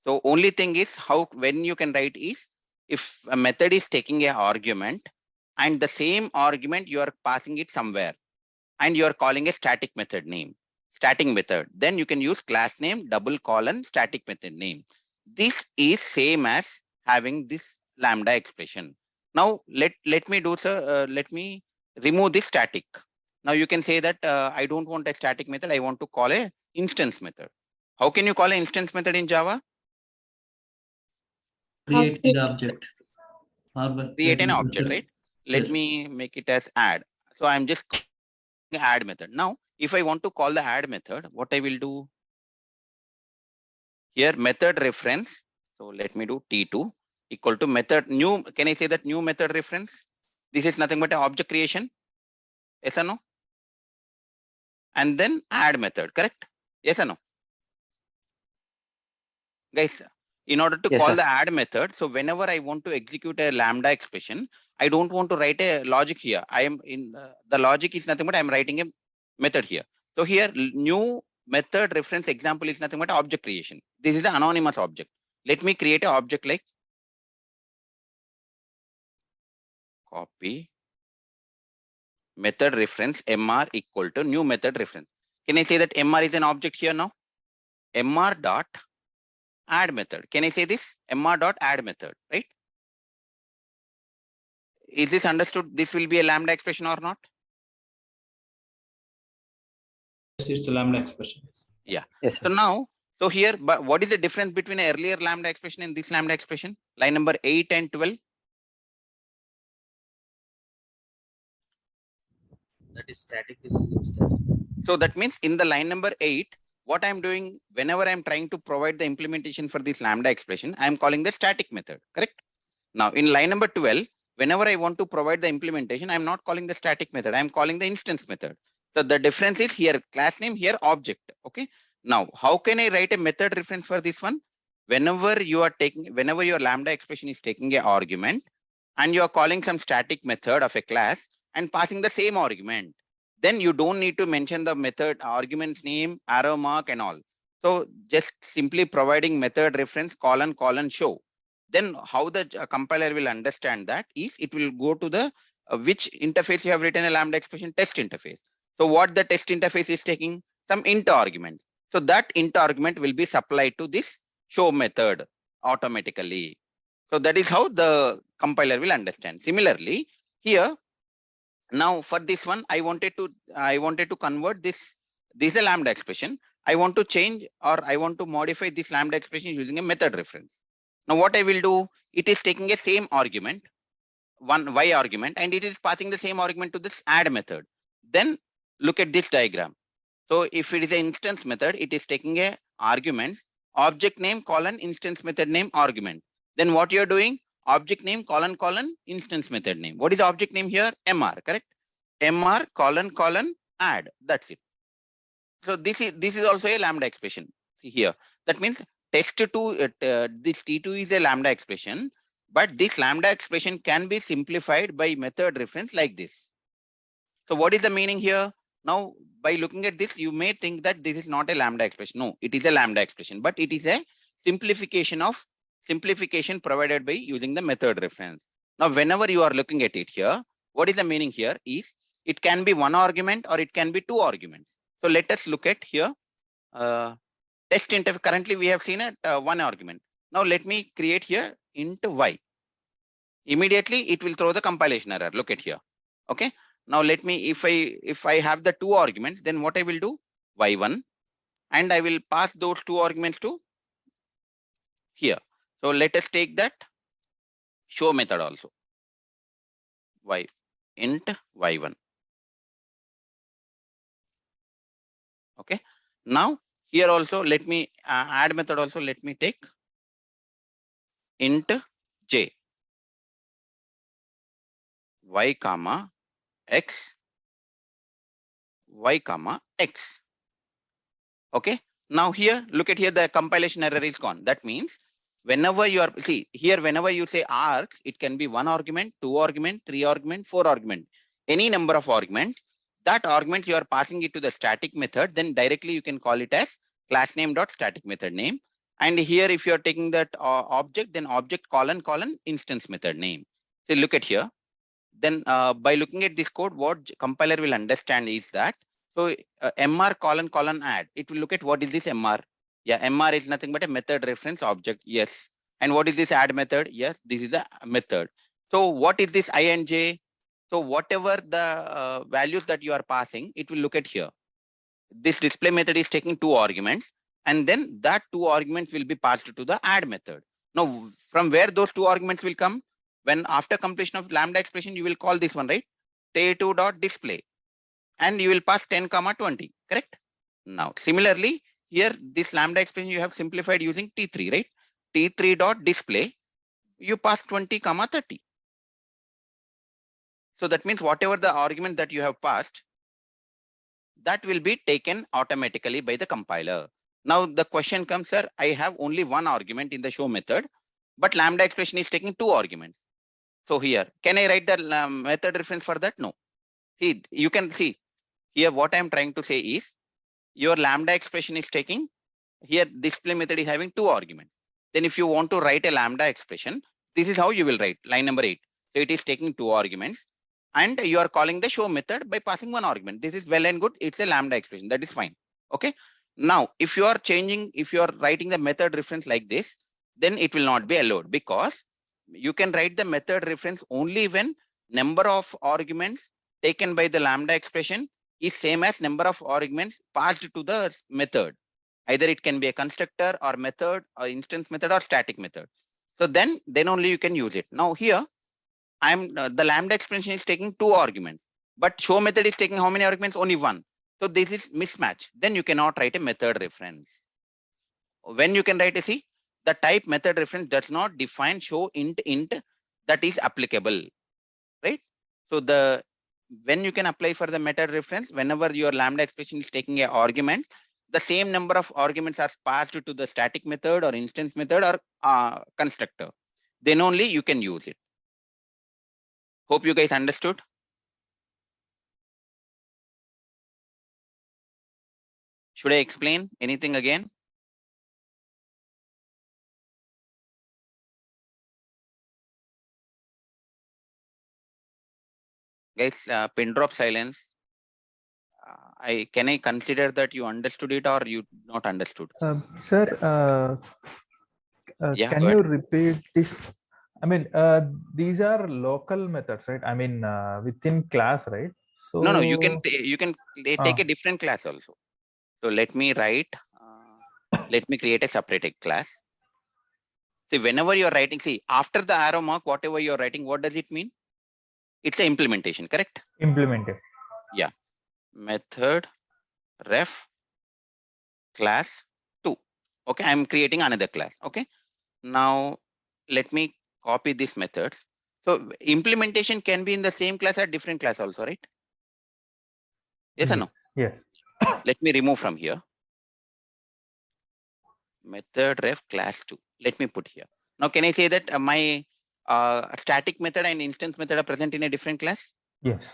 So only thing is how when you can write is if a method is taking an argument and the same argument you are passing it somewhere and you are calling a static method name, static method, then you can use class name double colon static method name. This is same as having this lambda expression. Now let me do let me remove this static. Now you can say that I don't want a static method. I want to call a instance method. How can you call an instance method in Java? Create the object. Create an object, right? Let me make it as add. So I'm just calling add method. Now, if I want to call the add method, what I will do here, method reference. So let me do T2 equal to method new. Can I say that new method reference? This is nothing but an object creation. Yes or no? And then add method, correct? Yes or no? Guys, in order to call the add method, so whenever I want to execute a lambda expression, I don't want to write a logic here. I am in the logic is nothing but I'm writing a method here. So here new method reference example is nothing but object creation. This is the anonymous object. Let me create an object like copy method reference mr equal to new method reference. Can I say that mr is an object here now? Mr dot add method. Can I say this? Mr dot add method, right? Is this understood? This will be a lambda expression or not? It's a lambda expression. Yeah. Yes, so now, so here, but what is the difference between an earlier lambda expression and this lambda expression? Line number 8 and 12. That is static. This is instance. So that means in the line number 8, what I'm doing whenever I'm trying to provide the implementation for this lambda expression, I'm calling the static method, correct? Now in line number 12, whenever I want to provide the implementation, I'm not calling the static method, I'm calling the instance method. So the difference is here class name, here object. Okay. Now, how can I write a method reference for this one? Whenever you are taking, whenever your lambda expression is taking an argument and you are calling some static method of a class and passing the same argument, then you don't need to mention the method argument's name, arrow mark and all. So just simply providing method reference colon colon show. Then how the compiler will understand that is it will go to the which interface you have written a lambda expression, test interface. So what the test interface is taking some int argument. So that int argument will be supplied to this show method automatically. So that is how the compiler will understand. Similarly, here now for this one, I wanted to convert this is a lambda expression. I want to change or I want to modify this lambda expression using a method reference. Now what I will do, it is taking a same argument, one y argument, and it is passing the same argument to this add method. Then look at this diagram. So if it is an instance method, it is taking a argument, object name colon instance method name argument. Then what you're doing, object name colon instance method name. What is the object name here? MR, correct? MR colon add. That's it. So this is also a lambda expression. See here. That means test2, this T2 is a lambda expression, but this lambda expression can be simplified by method reference like this. So what is the meaning here? Now, by looking at this, you may think that this is not a lambda expression. No, it is a lambda expression, but it is a simplification provided by using the method reference. Now, whenever you are looking at it here, what is the meaning here is it can be one argument or it can be two arguments. So let us look at here. Test int, currently we have seen it one argument. Now let me create here int y. Immediately it will throw the compilation error. Look at here. Okay. Now let me, if I have the two arguments, then what I will do, y1, and I will pass those two arguments to here. So let us take that show method also. Int y1. Okay. Now here also let me add method also. Let me take int j, y comma x, y comma x. Okay. Now here, look at here, the compilation error is gone. That means whenever you are, see here, whenever you say args, it can be one argument, two argument, three argument, four argument, any number of arguments. That argument you are passing it to the static method, then directly you can call it as class name dot static method name. And here, if you are taking that object, then object colon instance method name. So look at here. Then by looking at this code, what compiler will understand is that, so MR colon add, it will look at what is this MR. Yeah, MR is nothing but a method reference object. Yes. And what is this add method? Yes, this is a method. So what is this INJ? So whatever the values that you are passing, it will look at here. This display method is taking two arguments, and then that two arguments will be passed to the add method. Now, from where those two arguments will come? When after completion of lambda expression, you will call this one, right? T2.display, and you will pass 10, 20, correct? Now, similarly, here, this lambda expression you have simplified using T3, right? T3.display, you pass 20, 30. So that means whatever the argument that you have passed, that will be taken automatically by the compiler. Now the question comes, sir, I have only one argument in the show method, but lambda expression is taking two arguments. So here, can I write the method reference for that? No. See, you can see here what I'm trying to say is your lambda expression is taking here display method is having two arguments. Then if you want to write a lambda expression, this is how you will write line number 8. So it is taking two arguments and you are calling the show method by passing one argument. This is well and good. It's a lambda expression. That is fine. Okay. Now, if you are writing the method reference like this, then it will not be allowed because you can write the method reference only when number of arguments taken by the lambda expression is same as number of arguments passed to the method. Either it can be a constructor or method or instance method or static method. So then only you can use it. Now here, the lambda expression is taking two arguments, but show method is taking how many arguments? Only one. So this is mismatch. Then you cannot write a method reference. When you can write a C, the type method reference does not define show int that is applicable, right? So when you can apply for the method reference, whenever your lambda expression is taking an argument, the same number of arguments are passed to the static method or instance method or constructor. Then only you can use it. Hope you guys understood. Should I explain anything again? Guys, pin drop silence. Can I consider that you understood it or you not understood? Sir, Yeah, can go you ahead. repeat this? I mean, these are local methods, right? I mean, within class, right? So No, you can take a different class also. So let me write. Let me create a separated class. See, whenever you're writing, see, after the arrow mark, whatever you're writing, what does it mean? It's an implementation, correct? implemented. Yeah. Method ref class 2. Okay, I'm creating another class. Okay. Now let me copy these methods. So implementation can be in the same class or different class also, right? Yes or no? Yes. Let me remove from here. Method ref class 2. Let me put here. Now, can I say that my static method and instance method are present in a different class? Yes.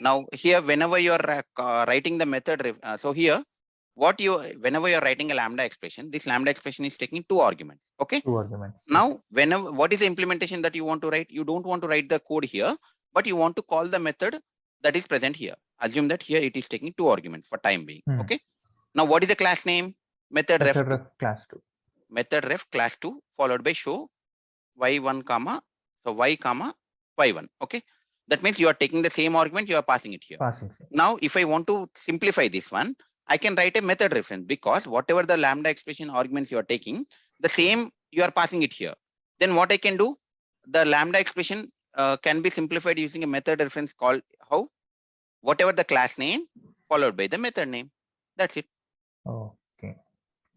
Now here, whenever you are writing the method, so here, whenever you're writing a lambda expression, this lambda expression is taking 2 arguments. Okay. 2 arguments. Now, what is the implementation that you want to write? You don't want to write the code here, but you want to call the method that is present here. Assume that here it is taking 2 arguments for time being. Okay. Now, what is the class name? Method ref class 2. Method ref class 2 followed by show y1 comma, so y comma y1. Okay. That means you are taking the same argument, you are passing it here. Now, if I want to simplify this one, I can write a method reference, because whatever the lambda expression arguments you are taking, the same you are passing it here. Then what I can do, the lambda expression can be simplified using a method reference called how? Whatever the class name followed by the method name. That's it. Okay.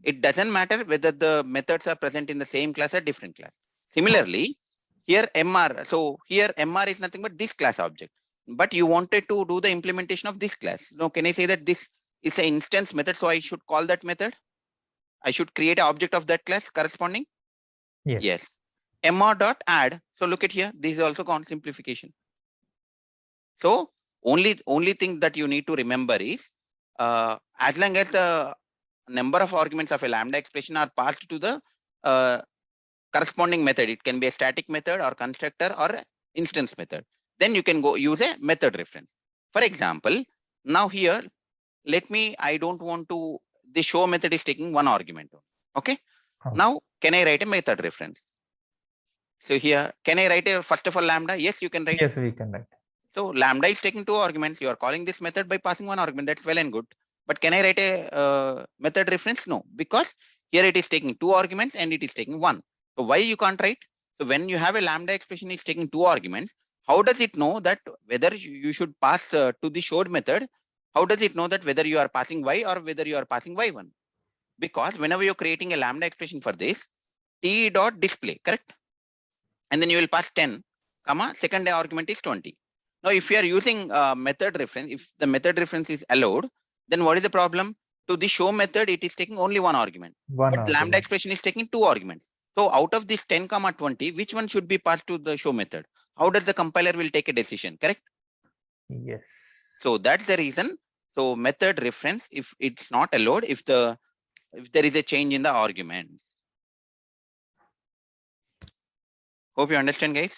It doesn't matter whether the methods are present in the same class or different class. Similarly, here MR, so here MR is nothing but this class object, but you wanted to do the implementation of this class. Now, can I say that this is an instance method, so I should call that method? I should create an object of that class corresponding? Yes. MR.add. So look at here, this is also called simplification. So only thing that you need to remember is, as long as the number of arguments of a lambda expression are passed to the corresponding method, it can be a static method or constructor or instance method, then you can go use a method reference. For example, now here, I don't want to, the show method is taking 1 argument. Okay. Now, can I write a method reference? So here, can I write a first of all lambda? Yes, you can write. Yes, we can write. So lambda is taking 2 arguments. You are calling this method by passing 1 argument. That's well and good. But can I write a method reference? No, because here it is taking 2 arguments and it is taking 1. So why you can't write? So when you have a lambda expression is taking 2 arguments, how does it know that whether you should pass to the showed method? How does it know that whether you are passing y or whether you are passing y1? Because whenever you're creating a lambda expression for this, t.display, correct? And then you will pass 10, comma, second argument is 20. Now, if you are using method reference, if the method reference is allowed, then what is the problem? To the show method, it is taking only 1 argument. But lambda expression is taking 2 arguments. So out of this 10, 20, which one should be passed to the show method? How does the compiler will take a decision, correct? Yes. So that's the reason. So method reference, if it's not allowed, if there is a change in the argument. Hope you understand, guys.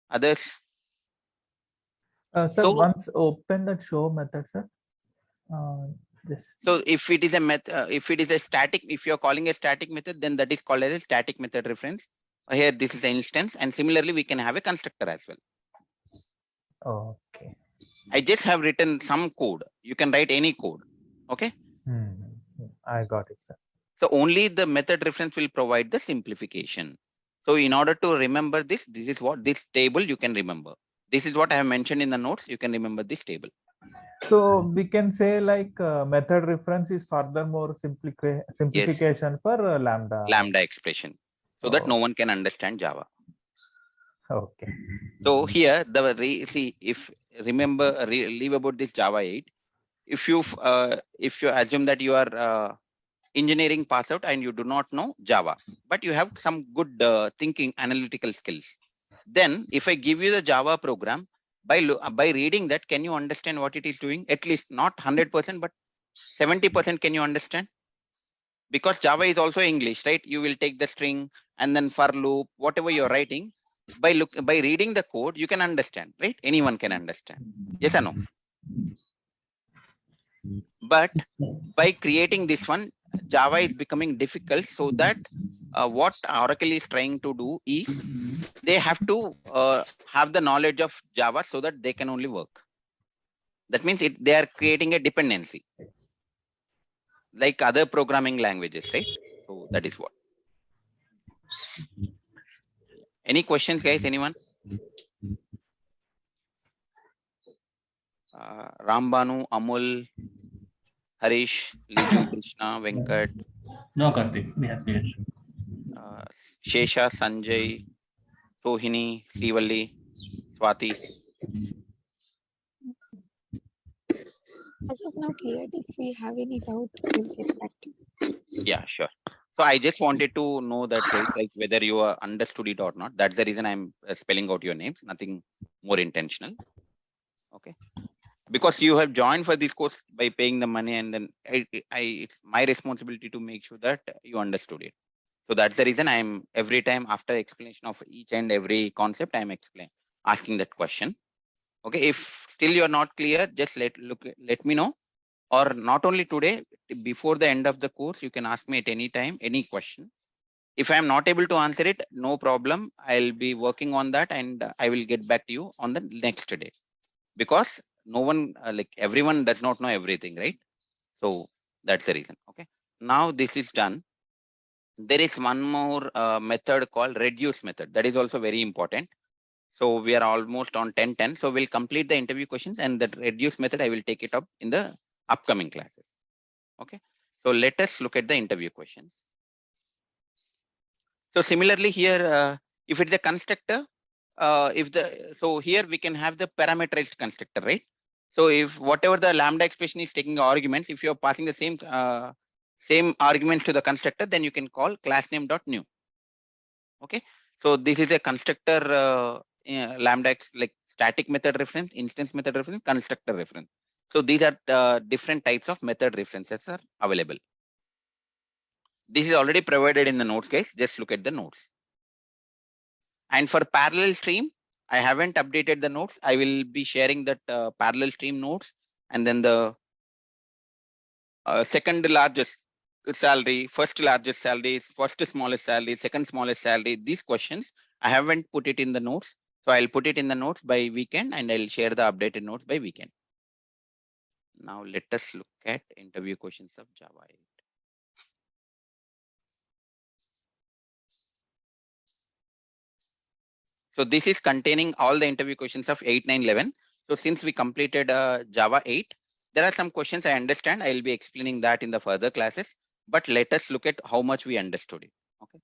Others? Sir, So- once open the show method, sir. So if it is a method, if it is a static, if you're calling a static method, then that is called as a static method reference. Here, this is an instance, and similarly, we can have a constructor as well. Okay. I just have written some code. You can write any code. Okay. I got it, sir. So only the method reference will provide the simplification. So in order to remember this is what this table you can remember. This is what I have mentioned in the notes. You can remember this table. So we can say like method reference is furthermore simplification for lambda expression, so that no one can understand Java. Okay. So here see, if remember leave about this Java 8. If you assume that you are engineering pass out and you do not know Java, but you have some good thinking analytical skills, then if I give you the Java program, by reading that, can you understand what it is doing? At least not 100%, but 70% can you understand? Because Java is also English, right? You will take the string and then for loop, whatever you're writing, by reading the code, you can understand, right? Anyone can understand. Yes or no? But by creating this one, Java is becoming difficult, so that what Oracle is trying to do is they have to have the knowledge of Java so that they can only work. That means they are creating a dependency like other programming languages, right? So that is what. Any questions, guys? Anyone? Rambanu, Amul, Harish, Liju, Krishna, Venkat. No, Karthik, we are clear. Shesha, Sanjay, Sohini, Srivalli, Swati. As of now, cleared. If we have any doubt, we'll get back to you. Yeah, sure. So I just wanted to know that, guys, like whether you understood it or not. That's the reason I'm spelling out your names. Nothing more intentional. Okay. Because you have joined for this course by paying the money, and then it's my responsibility to make sure that you understood it. So that's the reason I'm every time after explanation of each and every concept, I'm asking that question. Okay. If still you're not clear, just let me know. Or not only today, before the end of the course, you can ask me at any time, any question. If I'm not able to answer it, no problem. I'll be working on that and I will get back to you on the next day. Because no one, like everyone does not know everything, right? So that's the reason. Okay. Now this is done. There is one more method called reduce method. That is also very important. So we are almost on 10:10. So we'll complete the interview questions, and that reduce method, I will take it up in the upcoming classes. Okay. So let us look at the interview questions. So similarly here, if it's a constructor, so here we can have the parameterized constructor, right? So if whatever the lambda expression is taking arguments, if you're passing the same arguments to the constructor, then you can call class name dot new. Okay. So this is a constructor lambda like static method reference, instance method reference, constructor reference. So these are different types of method references are available. This is already provided in the notes, guys. Just look at the notes. And for parallel stream, I haven't updated the notes. I will be sharing that parallel stream notes, and then the second largest salary, first largest salary, first smallest salary, second smallest salary. These questions, I haven't put it in the notes. So I'll put it in the notes by weekend, and I'll share the updated notes by weekend. Now let us look at interview questions of Java 8. So this is containing all the interview questions of 8, 9, 11. So since we completed Java 8, there are some questions I understand. I will be explaining that in the further classes, but let us look at how much we understood it. Okay.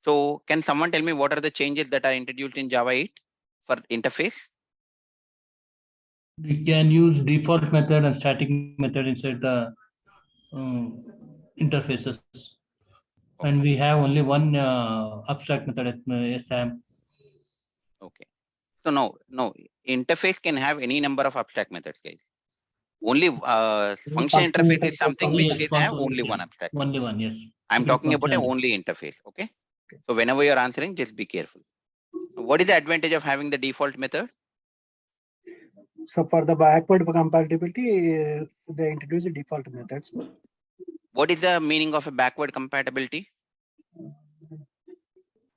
So can someone tell me what are the changes that are introduced in Java 8 for interface? We can use default method and static method inside the interfaces. Okay. And we have only one abstract method at SAM. Okay. So no, interface can have any number of abstract methods, guys. Only function interface is something which Yes, can have function, only yes. one abstract. Only one, yes. I'm Okay, talking about a function. only interface. Okay. So whenever you're answering, just be careful. What is the advantage of having the default method? So for the backward compatibility, they introduce the default methods. What is the meaning of a backward compatibility?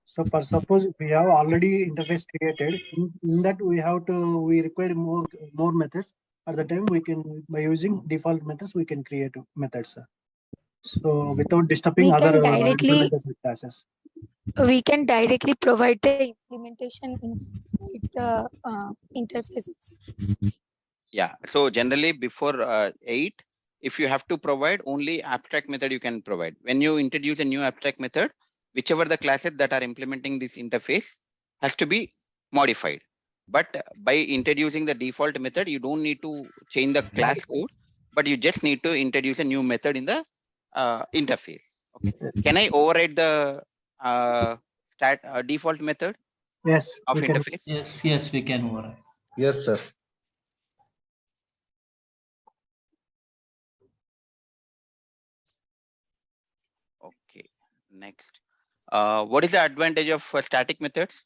So for suppose we have already interface created, in that we require more methods. At the time we can, by using default methods, we can create methods. So without disturbing We can other directly- implementation classes. We can directly provide the implementation inside the interface itself. Yeah. So generally before 8, if you have to provide only abstract method, you can provide. When you introduce a new abstract method, whichever the classes that are implementing this interface has to be modified. But by introducing the default method, you don't need to change the class code, but you just need to introduce a new method in the interface. Okay. Can I override the default method Yes, of we can. interface? Yes, we can override. Yes, sir. Okay. Next. What is the advantage of static methods?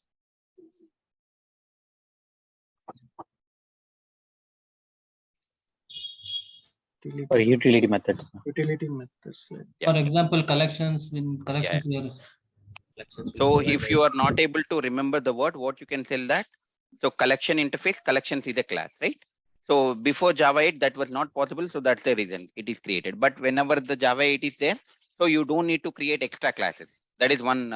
Or utility methods. Utility methods. Yeah. For example, collections, when collections were So if you are not able to remember the word, what you can tell that? So collection interface, collections is a class, right? So before Java 8, that was not possible. So that's the reason it is created. But whenever the Java 8 is there, so you don't need to create extra classes. That is one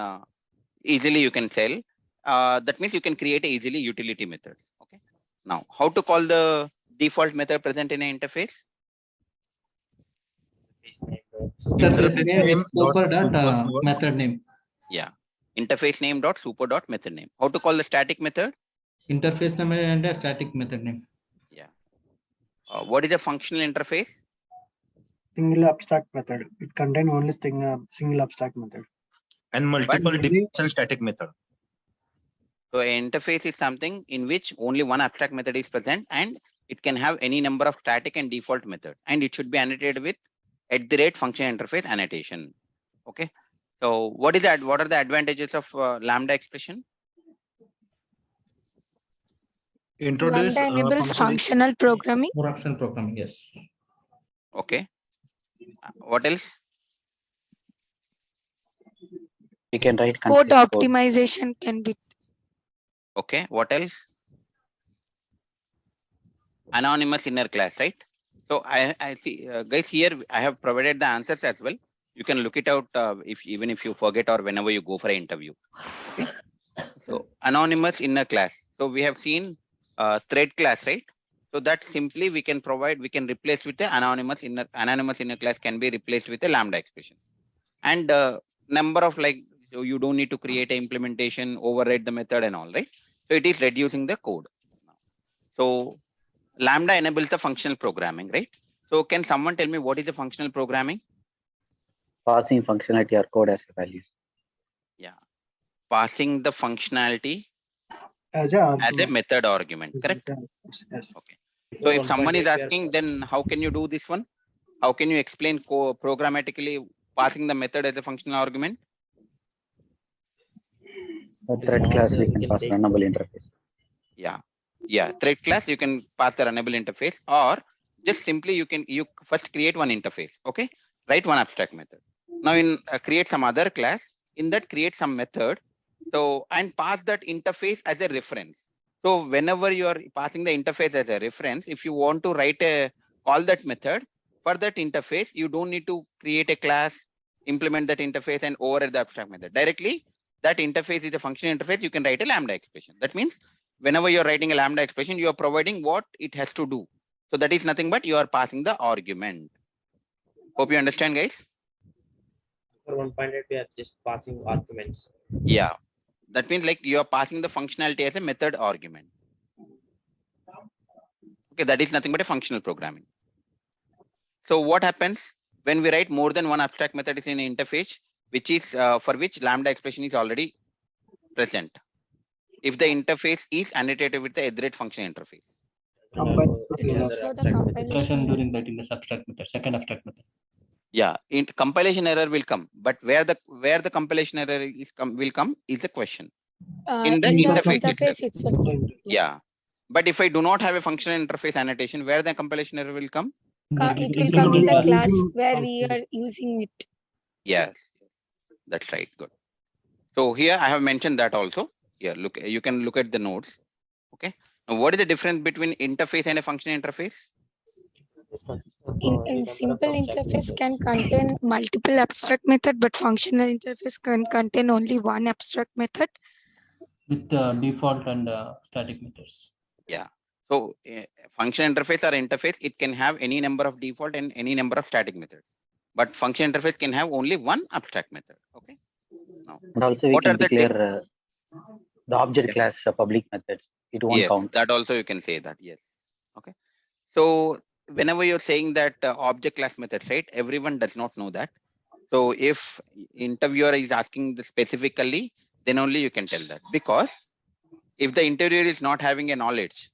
easily you can tell. That means you can create easily utility methods. Okay. Now, how to call the default method present in an interface? interface name, super dot method name. Yeah. Interface name dot super dot method name. How to call the static method? Interface name and a static method name. What is a functional interface? Single abstract method. It contain only single abstract method. And multiple differential static method. So an interface is something in which only one abstract method is present, and it can have any number of static and default method, and it should be annotated with @function interface annotation. Okay. So what is that? What are the advantages of Lambda expression? Introduce Lambda enables functional programming. Functional programming, yes. Okay. What else? We can write Code consistent optimization can be. Okay. What else? Anonymous inner class, right? So I see, guys, here I have provided the answers as well. You can look it out even if you forget or whenever you go for an interview. Okay. So anonymous inner class. So we have seen thread class, right? So that simply we can replace with the anonymous inner class can be replaced with a Lambda expression. And number of so you don't need to create an implementation, override the method and all, right? So it is reducing the code. So Lambda enables the functional programming, right? So can someone tell me what is the functional programming? passing functionality or code as a value. Yeah. Passing the functionality As a method argument, correct? Yes. Okay. So if someone is asking, then how can you do this one? How can you explain programmatically passing the method as a functional argument? A thread class we can pass runnable interface. Yeah. Thread class you can pass the runnable interface, or just simply you first create one interface. Okay. Write one abstract method. Now create some other class. In that create some method. So and pass that interface as a reference. So whenever you are passing the interface as a reference, if you want to call that method for that interface, you don't need to create a class, implement that interface and override the abstract method. Directly, that interface is a function interface. You can write a Lambda expression. That means whenever you're writing a Lambda expression, you are providing what it has to do. So that is nothing but you are passing the argument. Hope you understand, guys. For 1.8, we are just passing arguments. Yeah. That means you are passing the functionality as a method argument. Okay, that is nothing but a functional programming. So what happens when we write more than one abstract method is in an interface, which is for which Lambda expression is already present? If the interface is annotated with the @function interface. It will show the compilation During that in the abstract method, second abstract method. Yeah, compilation error will come, but where the compilation error will come is the question. In the interface itself. Yeah, but if I do not have a functional interface annotation, where the compilation error will come? It will come in the class where we are using it. Yes, that's right. Good. So here I have mentioned that also. Here, look, you can look at the nodes. Okay. Now, what is the difference between interface and a function interface? In simple interface can contain multiple abstract method, but functional interface can contain only one abstract method. With default and static methods. Yeah. So function interface or interface, it can have any number of default and any number of static methods. But function interface can have only one abstract method. Okay. Now, and also we can declare the object class public methods. It won't count. That also you can say that. Yes. Okay. So whenever you're saying that object class methods, right? Everyone does not know that. So if interviewer is asking specifically, then only you can tell that. Because if the interviewer is not having a knowledge,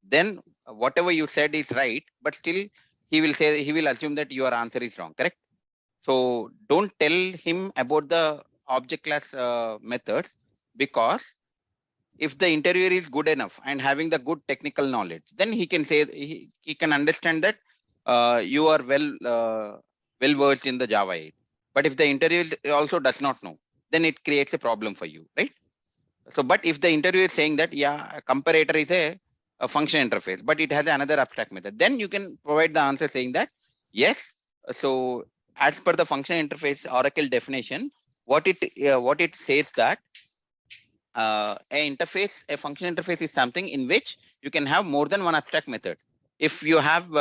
then whatever you said is right, but still he will assume that your answer is wrong, correct? So don't tell him about the object class methods, because if the interviewer is good enough and having the good technical knowledge, then he can say he can understand that you are well versed in the Java 8. But if the interviewer also does not know, then it creates a problem for you, right? So, but if the interviewer is saying that a comparator is a function interface, but it has another abstract method, then you can provide the answer saying that yes. So as per the function interface Oracle definition, what it says that a function interface is something in which you can have more than one abstract method. If you have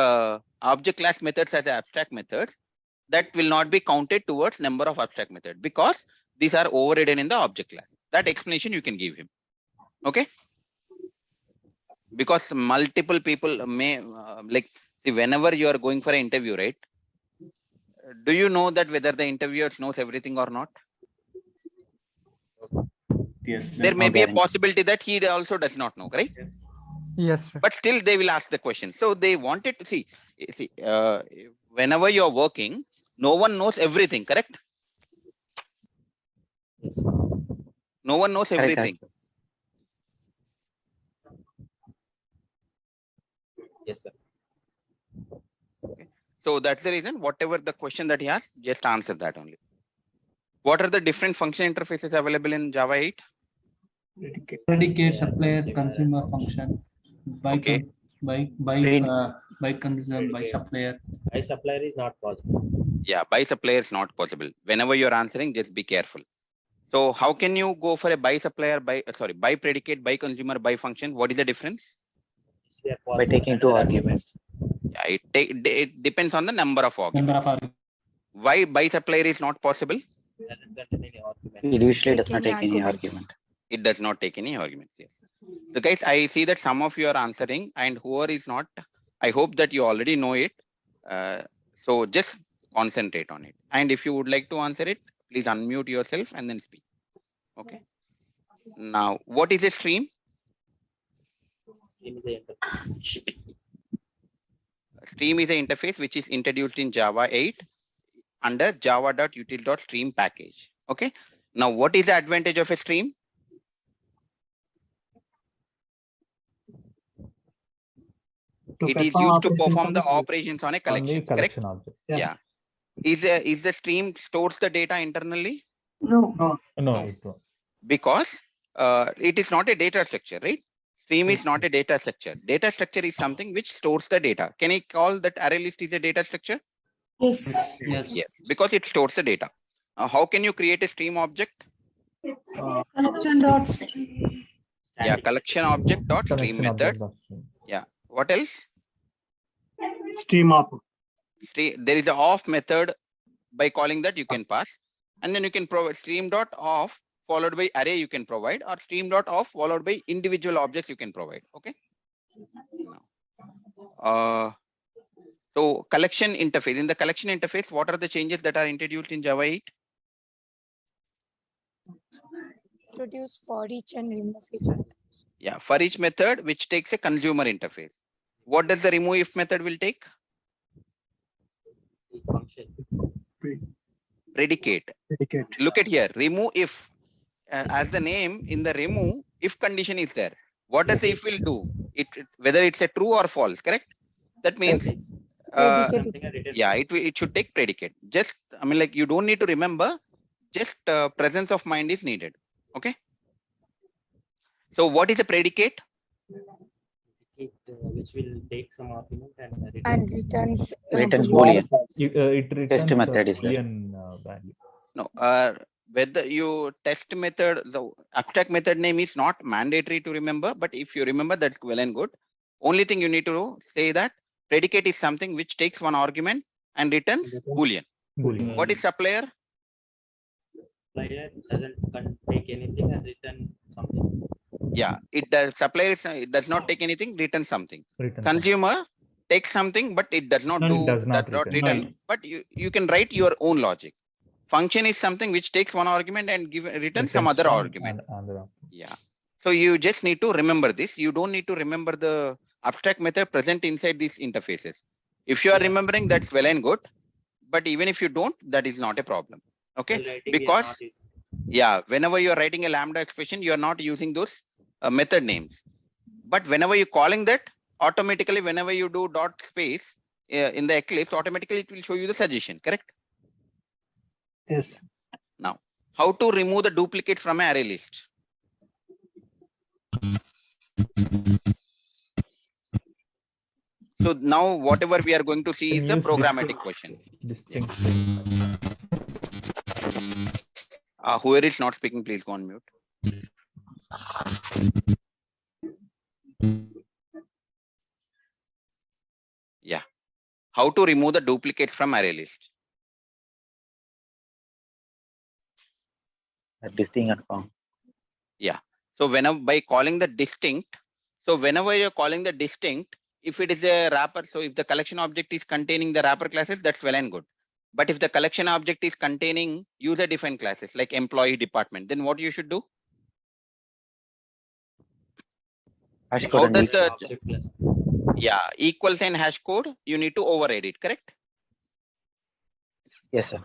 object class methods as abstract methods, that will not be counted towards number of abstract methods, because these are overridden in the object class. That explanation you can give him. Okay. Because multiple people may like, see, whenever you are going for an interview, right? Do you know that whether the interviewer knows everything or not? Yes. There may No be a guarantee. possibility that he also does not know, correct? Yes, sir. But still they will ask the question. So they wanted to see, whenever you're working, no one knows everything, correct? Yes. No one knows Correct, everything. Yes, sir. So that's the reason, whatever the question that he asked, just answer that only. What are the different function interfaces available in Java 8? Predicate, supplier, consumer function, by Okay. by consumer, by supplier. By supplier is not possible. Yeah, by supplier is not possible. Whenever you're answering, just be careful. So how can you go for a by supplier, by predicate, by consumer, by function? What is the difference? They are By possible taking under two the arguments. Yeah, it depends on the number of arguments. Number of arguments. Why by supplier is not possible? Doesn't contain any arguments. It usually does Take not any take any argument. argument. It does not take any arguments. Yes. So guys, I see that some of you are answering, and whoever is not, I hope that you already know it. So just concentrate on it. And if you would like to answer it, please unmute yourself and then speak. Okay. Now, what is a stream? Stream is a interface. Stream is an interface which is introduced in Java 8 under java.util.stream package. Okay. Now, what is the advantage of a stream? It is used to perform the operations on a collection, correct? collection object. Yes. Yeah. Is the stream stores the data internally? No. No, No. it won't. Because it is not a data structure, right? Stream is not a data structure. Data structure is something which stores the data. Can I call that array list is a data structure? Yes. Yes. Yes, because it stores the data. How can you create a stream object? Collection dot stream. Yeah, collection object dot stream Connection method. object of stream. Yeah. What else? Stream up. There is a off method. By calling that, you can pass, and then you can provide stream dot off followed by array you can provide, or stream dot off followed by individual objects you can provide. Okay. Now, so collection interface. In the collection interface, what are the changes that are introduced in Java 8? Introduce for each and remove if methods. Yeah, for each method which takes a consumer interface. What does the remove if method will take? Function. Predicate. Predicate. Look at here, remove if. As the name in the remove, if condition is there. What does the if will do? Whether it's a true or false, correct? That means, yeah, it should take predicate. Just, I mean, like, you don't need to remember, just presence of mind is needed. Okay. So what is a predicate? Which will take some argument and And returns Returns Boolean. Boolean. It returns method is there. Boolean value. No, whether you test method, the abstract method name is not mandatory to remember, but if you remember, that's well and good. Only thing you need to say that predicate is something which takes one argument and returns Boolean. Boolean. What is supplier? supplier doesn't take anything and return something. Yeah, it does. Supplier it does not take anything, return something. Return Consumer takes something, but it does not No, it do does not return. No. But you can write your own logic. Function is something which takes one argument and returns some other argument. Yeah. So you just need to remember this. You don't need to remember the abstract method present inside these interfaces. If you are remembering, that's well and good. But even if you don't, that is not a problem. Okay. Because yeah, whenever you are writing a lambda expression, you are not using those method names. But whenever you're calling that, automatically, whenever you do dot space in the Eclipse, automatically it will show you the suggestion, correct? Yes. Now, how to remove the duplicate from an array list? So now whatever we are going to see is the programmatic questions. Distinct. Whoever is not speaking, please go on mute. Yeah. How to remove the duplicates from array list? distinct and found. So whenever by calling the distinct, so whenever you're calling the distinct, if it is a wrapper, so if the collection object is containing the wrapper classes, that's well and good. But if the collection object is containing user defined classes like employee, department, then what you should do? Hash code How and does equal. the Object class. equals and hash code, you need to override it, correct? Yes, sir.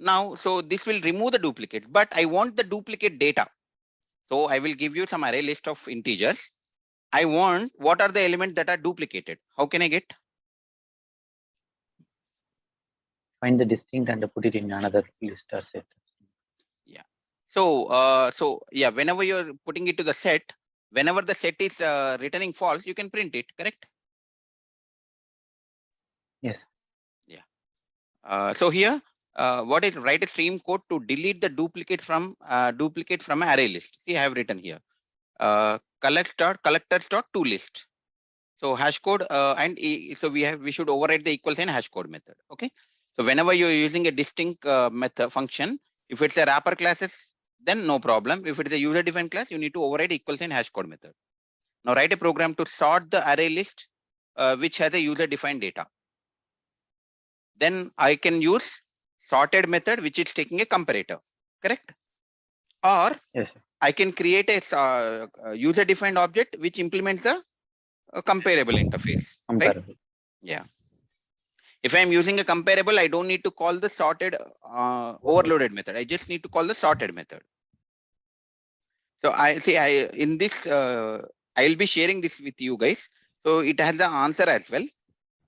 Now, so this will remove the duplicates, but I want the duplicate data. So I will give you some array list of integers. I want what are the elements that are duplicated. How can I get? Find the distinct and put it in another list or set. So whenever you're putting it to the set, whenever the set is returning false, you can print it, correct? Yes. So here, what is write a stream code to delete the duplicate from an array list. See, I have written here, collectors.toList. So hash code so we should override the equals and hash code method. Okay. So whenever you're using a distinct method function, if it's a wrapper classes, then no problem. If it is a user defined class, you need to override equals and hash code method. Now write a program to sort the array list which has a user defined data. Then I can use sorted method which is taking a comparator, correct? Or Yes, sir. I can create a user defined object which implements a comparable interface. Comparable. Yeah. If I'm using a comparable, I don't need to call the sorted overloaded method. I just need to call the sorted method. So I'll be sharing this with you guys. So it has the answer as well.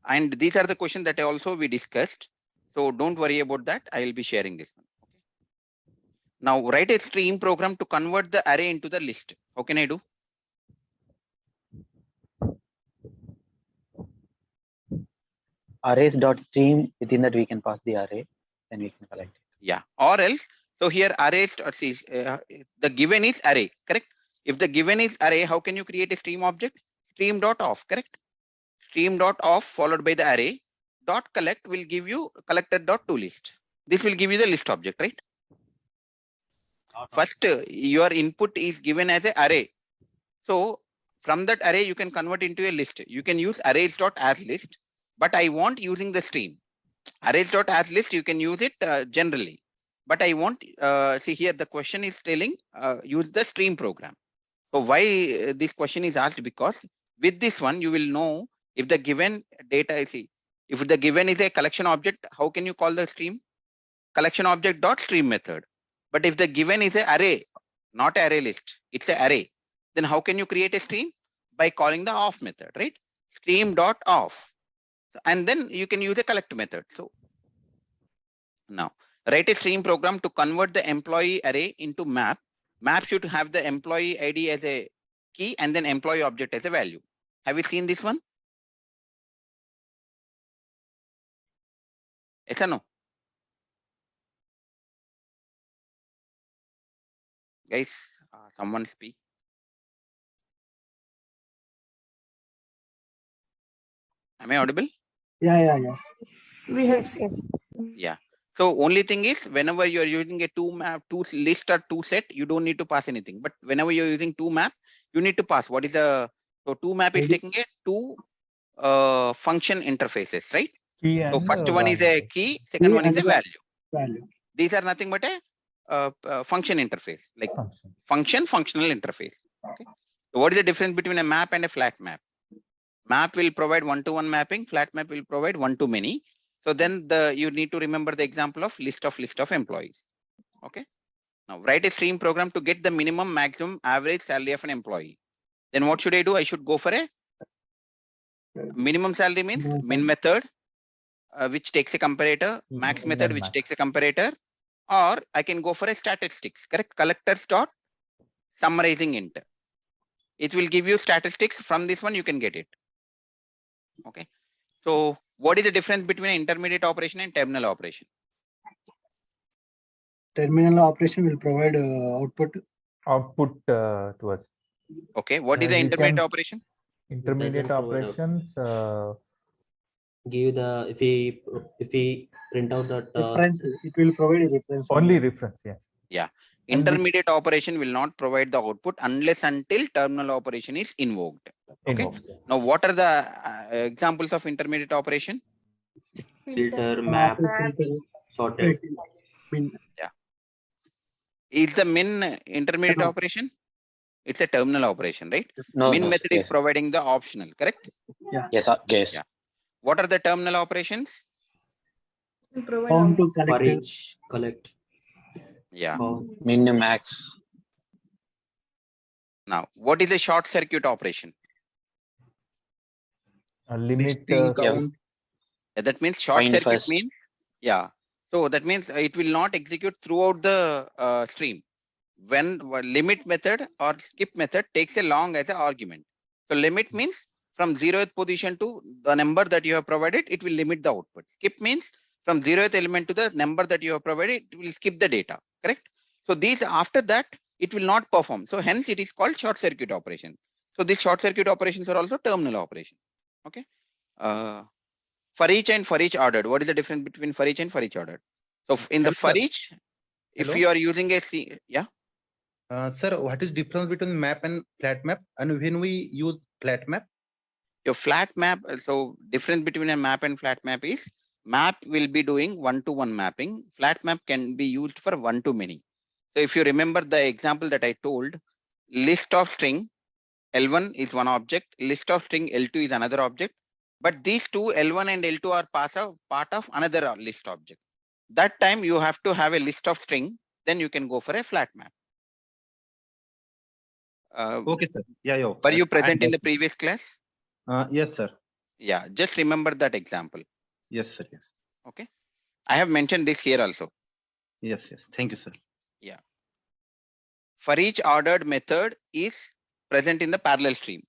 And these are the questions that also we discussed. So don't worry about that. I will be sharing this one. Okay. Now write a stream program to convert the array into the list. How can I do? Arrays.stream, within that we can pass the array, then we can collect it. Yeah. Or else, so here arrays, the given is array, correct? If the given is array, how can you create a stream object? Stream.off, correct? Stream.off followed by the array dot collect will give you collector.toList. This will give you the list object, right? First, your input is given as an array. So from that array, you can convert into a list. You can use arrays.asList, but I want using the stream. Arrays.asList, you can use it generally, but I want, see here, the question is telling use the stream program. So why this question is asked? Because with this one, you will know if the given data is, if the given is a collection object, how can you call the stream? Collection object dot stream method. But if the given is an array, not array list, it's an array, then how can you create a stream? By calling the off method, right? Stream dot off. And then you can use a collect method. So now write a stream program to convert the employee array into map. Map should have the employee ID as a key and then employee object as a value. Have you seen this one? Yes or no? Guys, someone speak. Am I audible? Yeah. Yes. Yeah. So only thing is, whenever you are using a two list or two set, you don't need to pass anything. But whenever you're using two map, you need to pass. What is the, so two map is taking a two function interfaces, right? Key So and first one is value. a key, second one is a Value. These are nothing but a function interface, like functional interface. Okay. So what is the difference between a map and a flat map? Map will provide one-to-one mapping. Flat map will provide one-to-many. So then you need to remember the example of list of employees. Okay. Now write a stream program to get the minimum, maximum, average salary of an employee. Then what should I do? I should go for a minimum salary means min method, which takes a comparator, max method, which takes a comparator, or I can go for a statistics, correct? Collectors dot summarizing int. It will give you statistics. From this one, you can get it. Okay. So what is the difference between an intermediate operation and terminal operation? Terminal operation will provide Output to us. Okay. What is the we intermediate can- operation? Intermediate Doesn't provide operations. Give the, if we print out that reference. It will provide a reference. Only reference, yes. And Intermediate operation will not provide the output unless until terminal operation is invoked. Okay. invoked. Now, what are the examples of intermediate operation? Filter, map, Filter, sorted. min. Is the min intermediate No. operation? It's a terminal operation, right? No, Min no. method is Yes. providing the optional, correct? Yes. Yes. Yeah. What are the terminal operations? Found to For collect. each collect. Yeah. Found. Min, max. Now, what is a short circuit operation? Limit. Listing yeah. count. That means short Find circuit first. means, yeah. So that means it will not execute throughout the stream. When limit method or skip method takes a long as an argument. So limit means from 0th position to the number that you have provided, it will limit the output. Skip means from 0th element to the number that you have provided, it will skip the data, correct? So these after that, it will not perform. So hence it is called short circuit operation. So these short circuit operations are also terminal operation. Okay. For each and for each ordered, what is the difference between for each and for each ordered? So in the for Hello, sir. each, if Hello? you are using a yeah. Sir, what is difference between map and flat map? And when we use flat map? Your flat map, so difference between a map and flat map is map will be doing one-to-one mapping. Flat map can be used for one-to-many. So if you remember the example that I told, list of string L1 is one object, list of string L2 is another object, but these two L1 and L2 are part of another list object. That time you have to have a list of string, then you can go for a flat map. Okay, sir. Yeah. Were you present in the previous class? Yes, sir. Yeah, just remember that example. Yes, sir. Yes. Okay. I have mentioned this here also. Yes. Thank you, sir. For each ordered method is present in the parallel stream.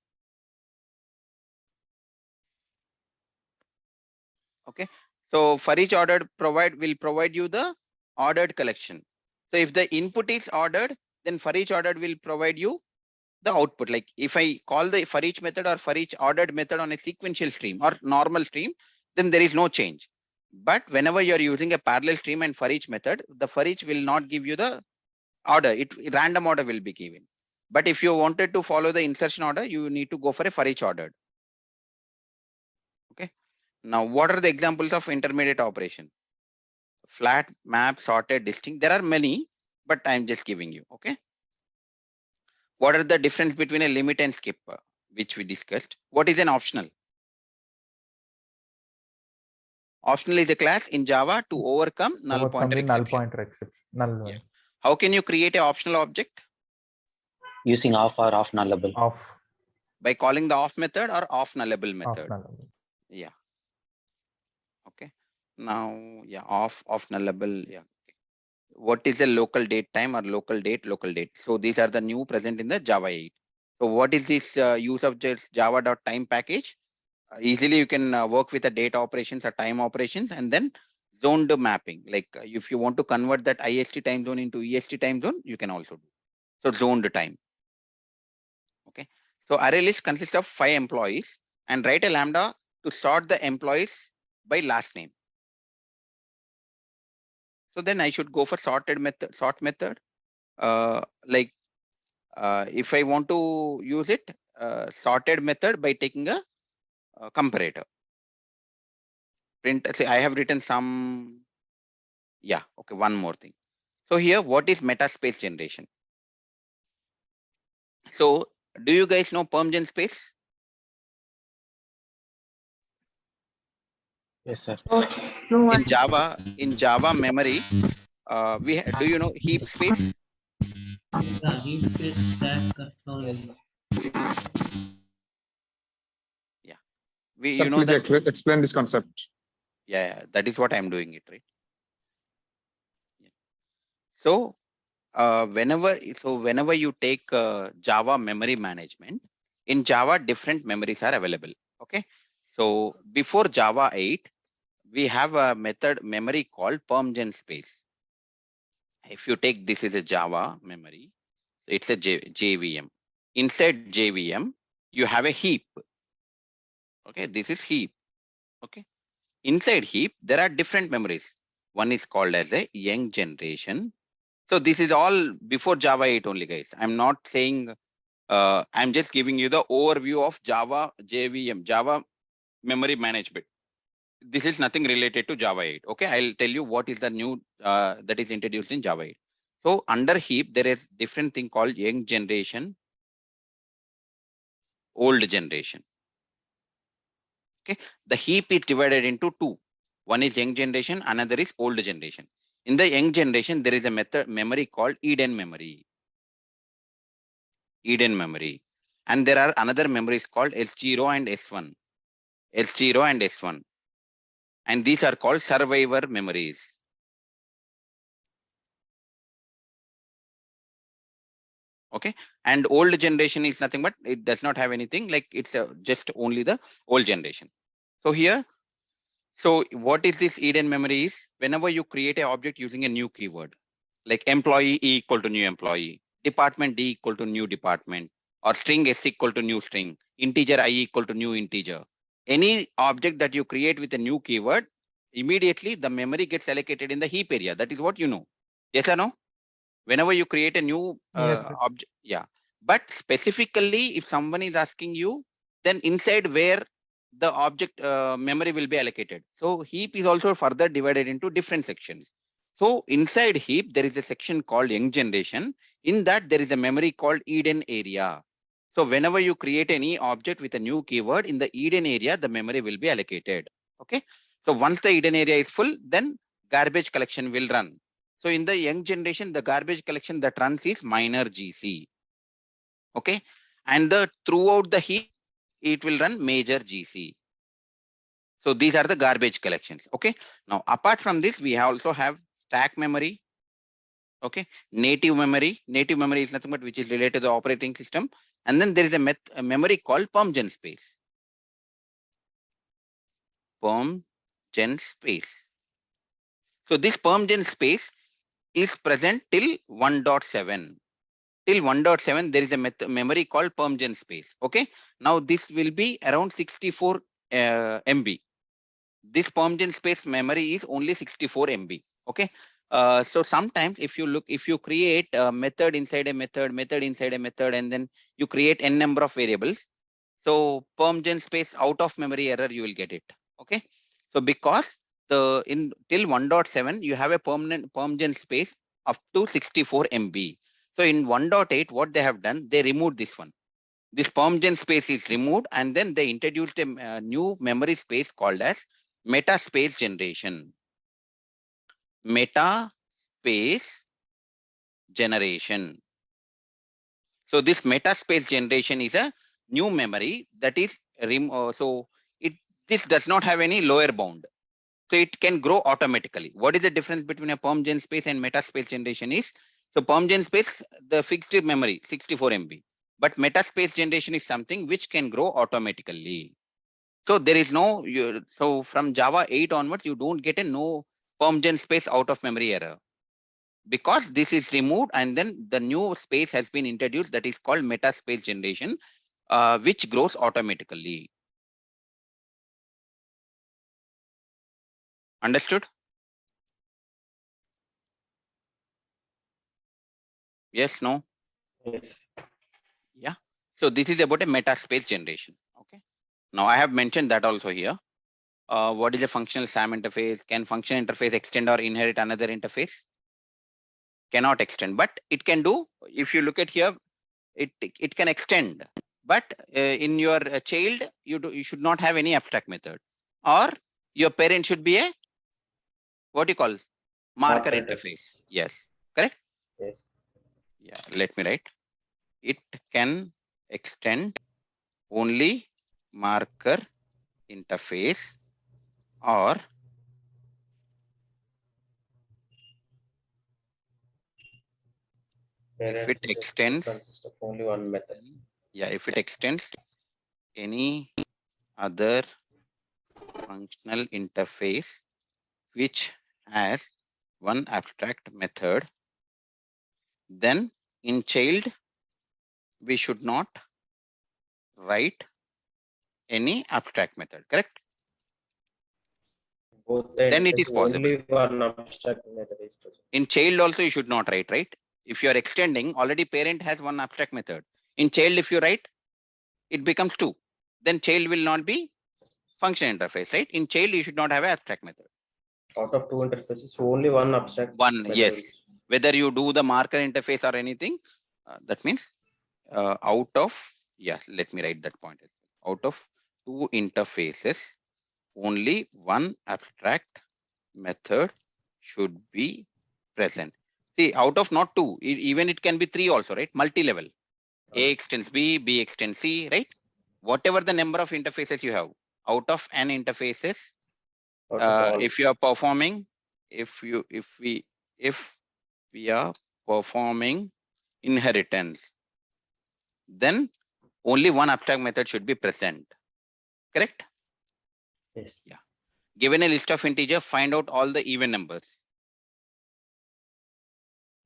Okay. So for each ordered will provide you the ordered collection. So if the input is ordered, then for each ordered will provide you the output. Like if I call the for each method or for each ordered method on a sequential stream or normal stream, then there is no change. But whenever you're using a parallel stream and for each method, the for each will not give you the order. Random order will be given. But if you wanted to follow the insertion order, you need to go for a for each ordered. Okay. Now, what are the examples of intermediate operation? Flat, map, sorted, distinct. There are many, but I'm just giving you. Okay. What are the difference between a limit and skip, which we discussed? What is an optional? Optional is a class in Java to overcome null pointer exception. Null. How can you create an optional object? Using off or off nullable. Off. By calling the off method or off nullable method. Off nullable. Yeah. Okay. Now, yeah, off nullable. Yeah. Okay. What is a local date time or local date? So these are the new present in the Java 8. So what is this use of just java.time package? Easily you can work with the date operations or time operations and then zoned mapping. Like if you want to convert that IST time zone into EST time zone, you can also do. So zoned time. Okay. So array list consists of 5 employees and write a lambda to sort the employees by last name. So then I should go for sort method. If I want to use it, sorted method by taking a comparator. Print, say I have written some, yeah, okay, one more thing. So here, what is metaspace generation? So do you guys know permgen space? Yes, sir. In Java memory, do you know heap space? Yeah, heap space, stack, You know that. Explain this concept. Yeah, that is what I'm doing it, right? Yeah. So whenever you take Java memory management, in Java different memories are available. Okay. So before Java 8, we have a method memory called permgen space. If you take this is a Java memory, it's a JVM. Inside JVM, you have a heap. Okay, this is heap. Okay. Inside heap, there are different memories. One is called as a young generation. So this is all before Java 8 only, guys. I'm not saying, I'm just giving you the overview of Java JVM, Java memory management. This is nothing related to Java 8. Okay, I'll tell you what is the new that is introduced in Java 8. So under heap, there is different thing called young generation, old generation. Okay, the heap is divided into two. One is young generation, another is old generation. In the young generation, there is a method memory called Eden memory. Eden memory. And there are another memories called S0 and S1. S0 and S1. And these are called survivor memories. Okay, and old generation is nothing but it does not have anything, like it's just only the old generation. So here, so what is this Eden memory is? Whenever you create an object using a new keyword, like employee E equal to new employee, department D equal to new department, or string S equal to new string, integer I equal to new integer. Any object that you create with a new keyword, immediately the memory gets allocated in the heap area. That is what you know. Yes or no? Whenever you create a new object, yeah. But specifically, if someone is asking you, then inside where the object memory will be allocated. So heap is also further divided into different sections. So inside heap, there is a section called young generation. In that, there is a memory called Eden area. So whenever you create any object with a new keyword in the Eden area, the memory will be allocated. Okay. So once the Eden area is full, then garbage collection will run. So in the young generation, the garbage collection that runs is minor GC. Okay. And the throughout the heap, it will run major GC. So these are the garbage collections. Okay. Now, apart from this, we also have stack memory. Okay. Native memory. Native memory is nothing but which is related to the operating system. And then there is a memory called permgen space. Permgen space. So this permgen space is present till 1.7. Till 1.7, there is a memory called permgen space. Okay. Now this will be around 64 MB. This permgen space memory is only 64 MB. Okay. So sometimes if you create a method inside a method, method inside a method, and then you create n number of variables. So permgen space out of memory error, you will get it. Okay. So because till 1.7, you have a permgen space up to 64 MB. So in 1.8, what they have done, they removed this one. This permgen space is removed, and then they introduced a new memory space called as meta space generation. Meta space generation. So this meta space generation is a new memory that is this does not have any lower bound. So it can grow automatically. What is the difference between a permgen space and meta space generation is? So permgen space, the fixed memory, 64 MB. But meta space generation is something which can grow automatically. So there is no, so from Java 8 onwards, you don't get a no permgen space out of memory error. Because this is removed and then the new space has been introduced that is called meta space generation, which grows automatically. Understood? Yes, no? Yes. Yeah. So this is about a meta space generation. Okay. Now I have mentioned that also here. What is a functional SAM interface? Can function interface extend or inherit another interface? Cannot extend, but it can do. If you look at here, it can extend. But in your child, you should not have any abstract method, or your parent should be a what do you call marker interface. Yes, correct. Yes. Yeah, let me write. It can extend only marker interface, or if it extends consists of only one method. Yeah, if it extends any other functional interface which has one abstract method, then in child we should not write any abstract method, correct? both the Then it interfaces, is possible. only one abstract method is present. In child also, you should not write, right? If you are extending, already parent has one abstract method. In child, if you write, it becomes 2. Then child will not be function interface, right? In child, you should not have an abstract method. Out of 2 interfaces, only one abstract. One, method yes. will- Whether you do the marker interface or anything, that means out of, yes, let me write that point. Out of 2 interfaces, only one abstract method should be present. See, out of not 2, even it can be 3 also, right? Multi-level. A extends B, B extends C, right? Whatever the number of interfaces you have, out of n interfaces, out of all. if you are performing, if we are performing inheritance, then only one abstract method should be present. Correct? Yes. Yeah. Given a list of integer, find out all the even numbers.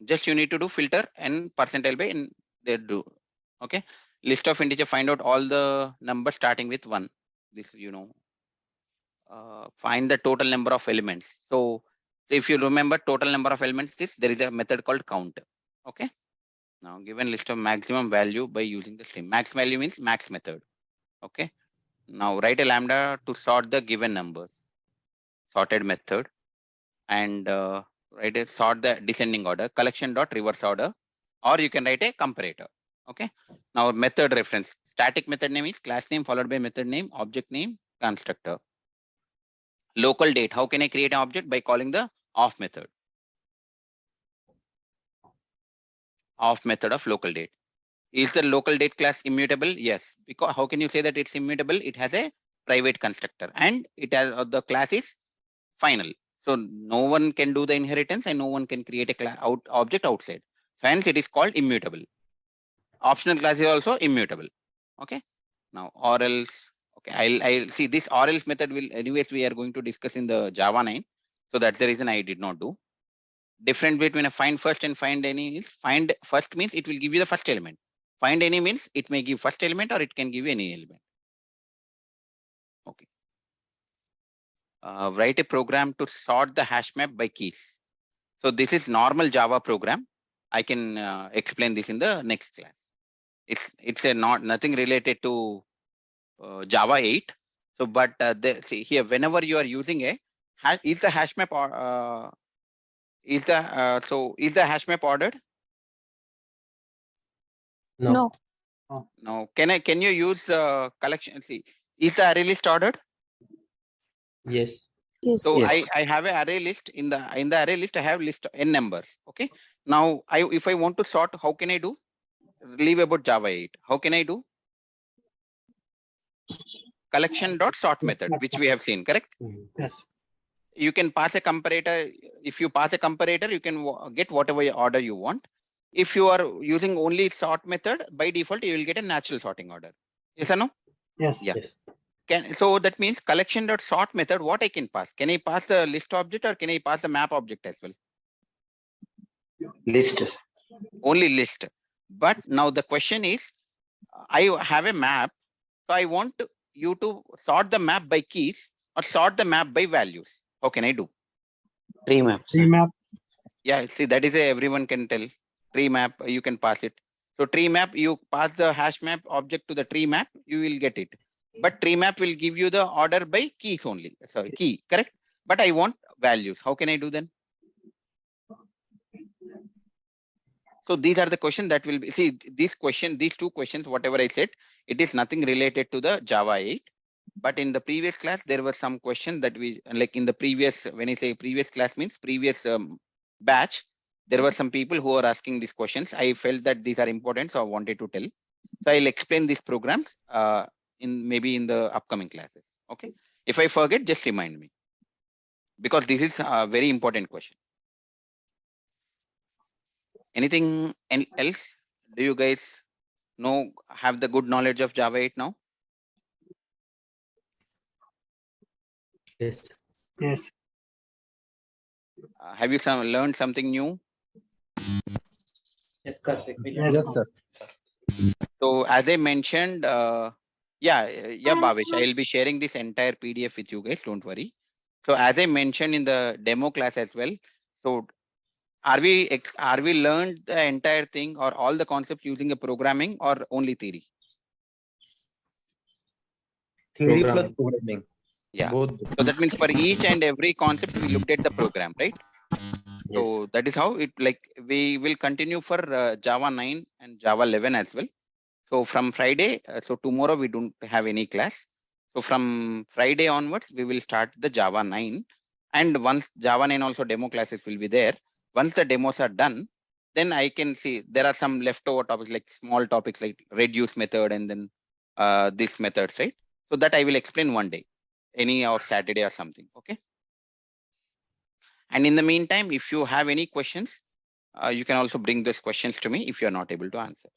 Just you need to do filter and percentile by and they do. Okay. List of integer, find out all the numbers starting with 1. This, you know, find the total number of elements. So if you remember total number of elements is, there is a method called count. Okay. Now given list of maximum value by using the string. Max value means max method. Okay. Now write a lambda to sort the given numbers. Sorted method. And write a sort the descending order, collection dot reverse order, or you can write a comparator. Okay. Now method reference. Static method name is class name followed by method name, object name, constructor. Local date. How can I create an object? By calling the off method. Off method of local date. Is the local date class immutable? Yes. Because how can you say that it's immutable? It has a private constructor and it has the class is final. So no one can do the inheritance and no one can create a object outside. So hence it is called immutable. Optional class is also immutable. Okay. Now or else. Okay, I'll see this or else method will anyways we are going to discuss in the Java 9. So that's the reason I did not do. Difference between a find first and find any is find first means it will give you the first element. Find any means it may give first element or it can give you any element. Okay. Write a program to sort the hash map by keys. So this is normal Java program. I can explain this in the next class. It's a nothing related to Java 8. So, but see here, whenever you are using a hash, is the hash map or is the hash map ordered? No. No. Can you use collection? See, is the array list ordered? Yes. Yes. So Yes. I have an array list in the array list. I have list n numbers. Okay. Now if I want to sort, how can I do? Leave about Java 8. How can I do? Collection dot sort method, which we have seen, correct? Yes. You can pass a comparator. If you pass a comparator, you can get whatever order you want. If you are using only sort method, by default, you will get a natural sorting order. Yes or no? Yes. Yeah. Yes. So that means collection dot sort method, what I can pass? Can I pass the list object or can I pass the map object as well? List. Only list. But now the question is, I have a map. So I want you to sort the map by keys or sort the map by values. How can I do? Tree map. Tree map. Yeah, see, that is everyone can tell. Tree map, you can pass it. So tree map, you pass the hash map object to the tree map, you will get it. But tree map will give you the order by keys only. Sorry, key, correct? But I want values. How can I do then? So these are the questions that will be, see, these two questions, whatever I said, it is nothing related to the Java 8. But in the previous class, there were some questions that we, like in the previous, when I say previous class means previous batch, there were some people who are asking these questions. I felt that these are important, so I wanted to tell. So I'll explain these programs maybe in the upcoming classes. Okay. If I forget, just remind me. Because this is a very important question. Anything else? Do you guys have the good knowledge of Java 8 now? Yes. Yes. Have you learned something new? Yes, Karthik. Yes, sir. So as I mentioned, Bhavesh, I'll be sharing this entire PDF with you guys. Don't worry. So as I mentioned in the demo class as well, so are we learned the entire thing or all the concepts using a programming or only theory? Theory plus Programming. programming. Yeah. Both. So that means for each and every concept we looked at the program, right? Yes. So that is how it, like, we will continue for Java 9 and Java 11 as well. So from Friday, so tomorrow we don't have any class. So from Friday onwards, we will start the Java 9. And once Java 9 also demo classes will be there. Once the demos are done, then I can see there are some leftover topics, like small topics like reduce method and then this methods, right? So that I will explain one day, any or Saturday or something. Okay. And in the meantime, if you have any questions, you can also bring those questions to me if you're not able to answer.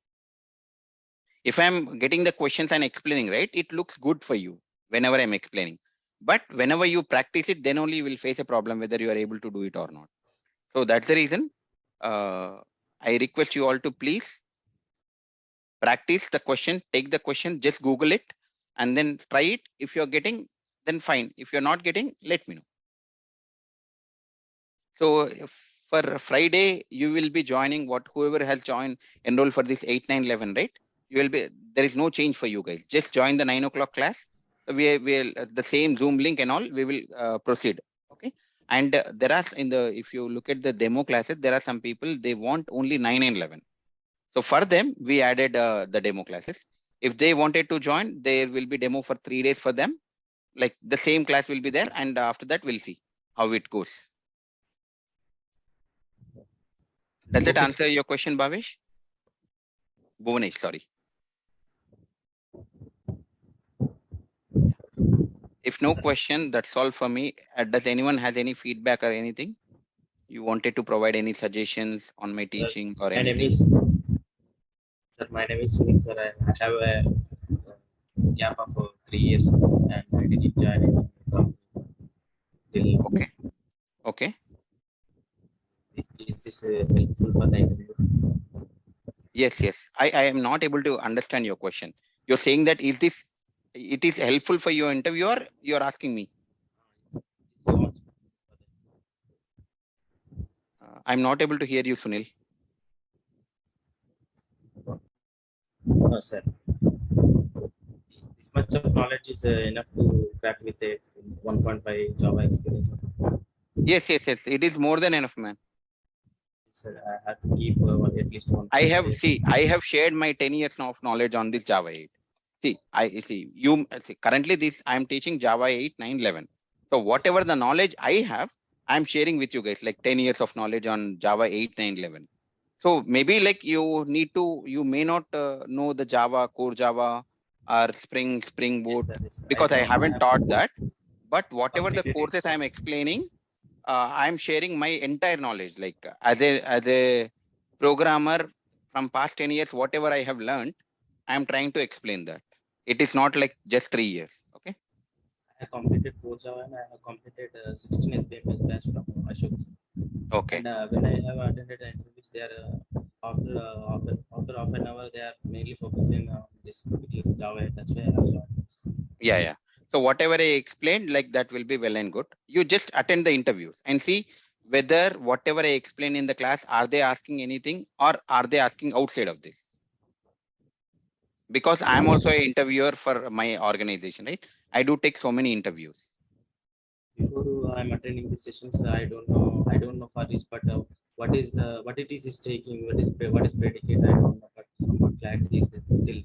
If I'm getting the questions and explaining, right, it looks good for you whenever I'm explaining. But whenever you practice it, then only you will face a problem whether you are able to do it or not. So that's the reason I request you all to please practice the question, take the question, just Google it and then try it. If you're getting, then fine. If you're not getting, let me know. So for Friday, you will be joining whoever has joined, enroll for this 8, 9, 11, right? You will be, there is no change for you guys. Just join the 9 o'clock class. We will the same Zoom link and all, we will proceed. Okay. And there are if you look at the demo classes, there are some people, they want only 9 and 11. So for them, we added the demo classes. If they wanted to join, there will be demo for 3 days for them. Like the same class will be there. And after that, we'll see how it goes. Does it Okay, answer your question, Bhavesh? Bhuvanesh, sorry. If no question, that's all for me. Does anyone has any feedback or anything? You wanted to provide any suggestions on my teaching or My name anything? is sir. My name is Sunil, sir. I have a gap of 3 years, and I didn't join any company till Okay. Okay. Is this helpful for the interview? Yes, yes. I am not able to understand your question. You're saying that it is helpful for your interview or you're asking me? I'm not able to hear you, Sunil. No, sir. This much of knowledge is enough to crack with a 1.5 Java experience. Yes, yes, yes. It is more than enough, man. Sir, I have to keep at least one. I have shared my 10 years of knowledge on this Java 8. Currently this I'm teaching Java 8, 9, 11. So whatever the knowledge I have, I'm sharing with you guys, like 10 years of knowledge on Java 8, 9, 11. So maybe like you may not know the Java, core Java or Spring Boot, Yes, sir. because I haven't taught that. But whatever the completed it. courses I'm explaining, I'm sharing my entire knowledge, like as a programmer from past 10 years, whatever I have learned, I'm trying to explain that. It is not like just 3 years. Okay. I completed core Java and I have completed 16 SPMS batch from Ashok. Okay. And when I have attended the interviews, they are after half an hour, they are mainly focusing on this particular Java. That's why I have joined this. Yeah. So whatever I explained, like that will be well and good. You just attend the interviews and see whether whatever I explain in the class, are they asking anything or are they asking outside of this? Because I'm also an interviewer for my organization, right? I do take so many interviews. Before I'm attending the sessions, I don't know for this, but what it is taking, what is predicate, I don't know, but somewhat clarity is still.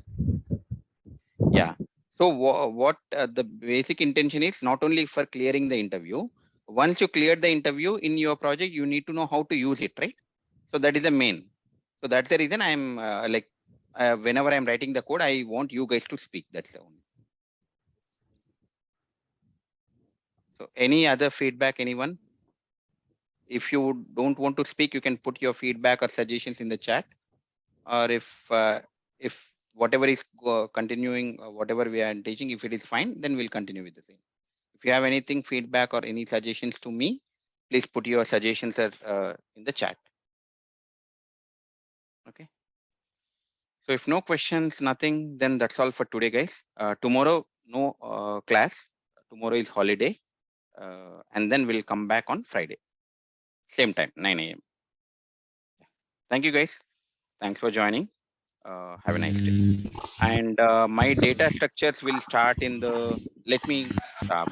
Yeah. So what the basic intention is, not only for clearing the interview. Once you clear the interview in your project, you need to know how to use it, right? So that is the main. So that's the reason I'm whenever I'm writing the code, I want you guys to speak. That's the only. So any other feedback, anyone? If you don't want to speak, you can put your feedback or suggestions in the chat. Or if whatever is continuing, whatever we are teaching, if it is fine, then we'll continue with the same. If you have anything, feedback or any suggestions to me, please put your suggestions in the chat. Okay. So if no questions, nothing, then that's all for today, guys. Tomorrow, no class. Tomorrow is holiday. and then we'll come back on Friday. Same time, 9 a.m. Thank you guys. Thanks for joining. Have a nice day. And my data structures will start in the, let me stop.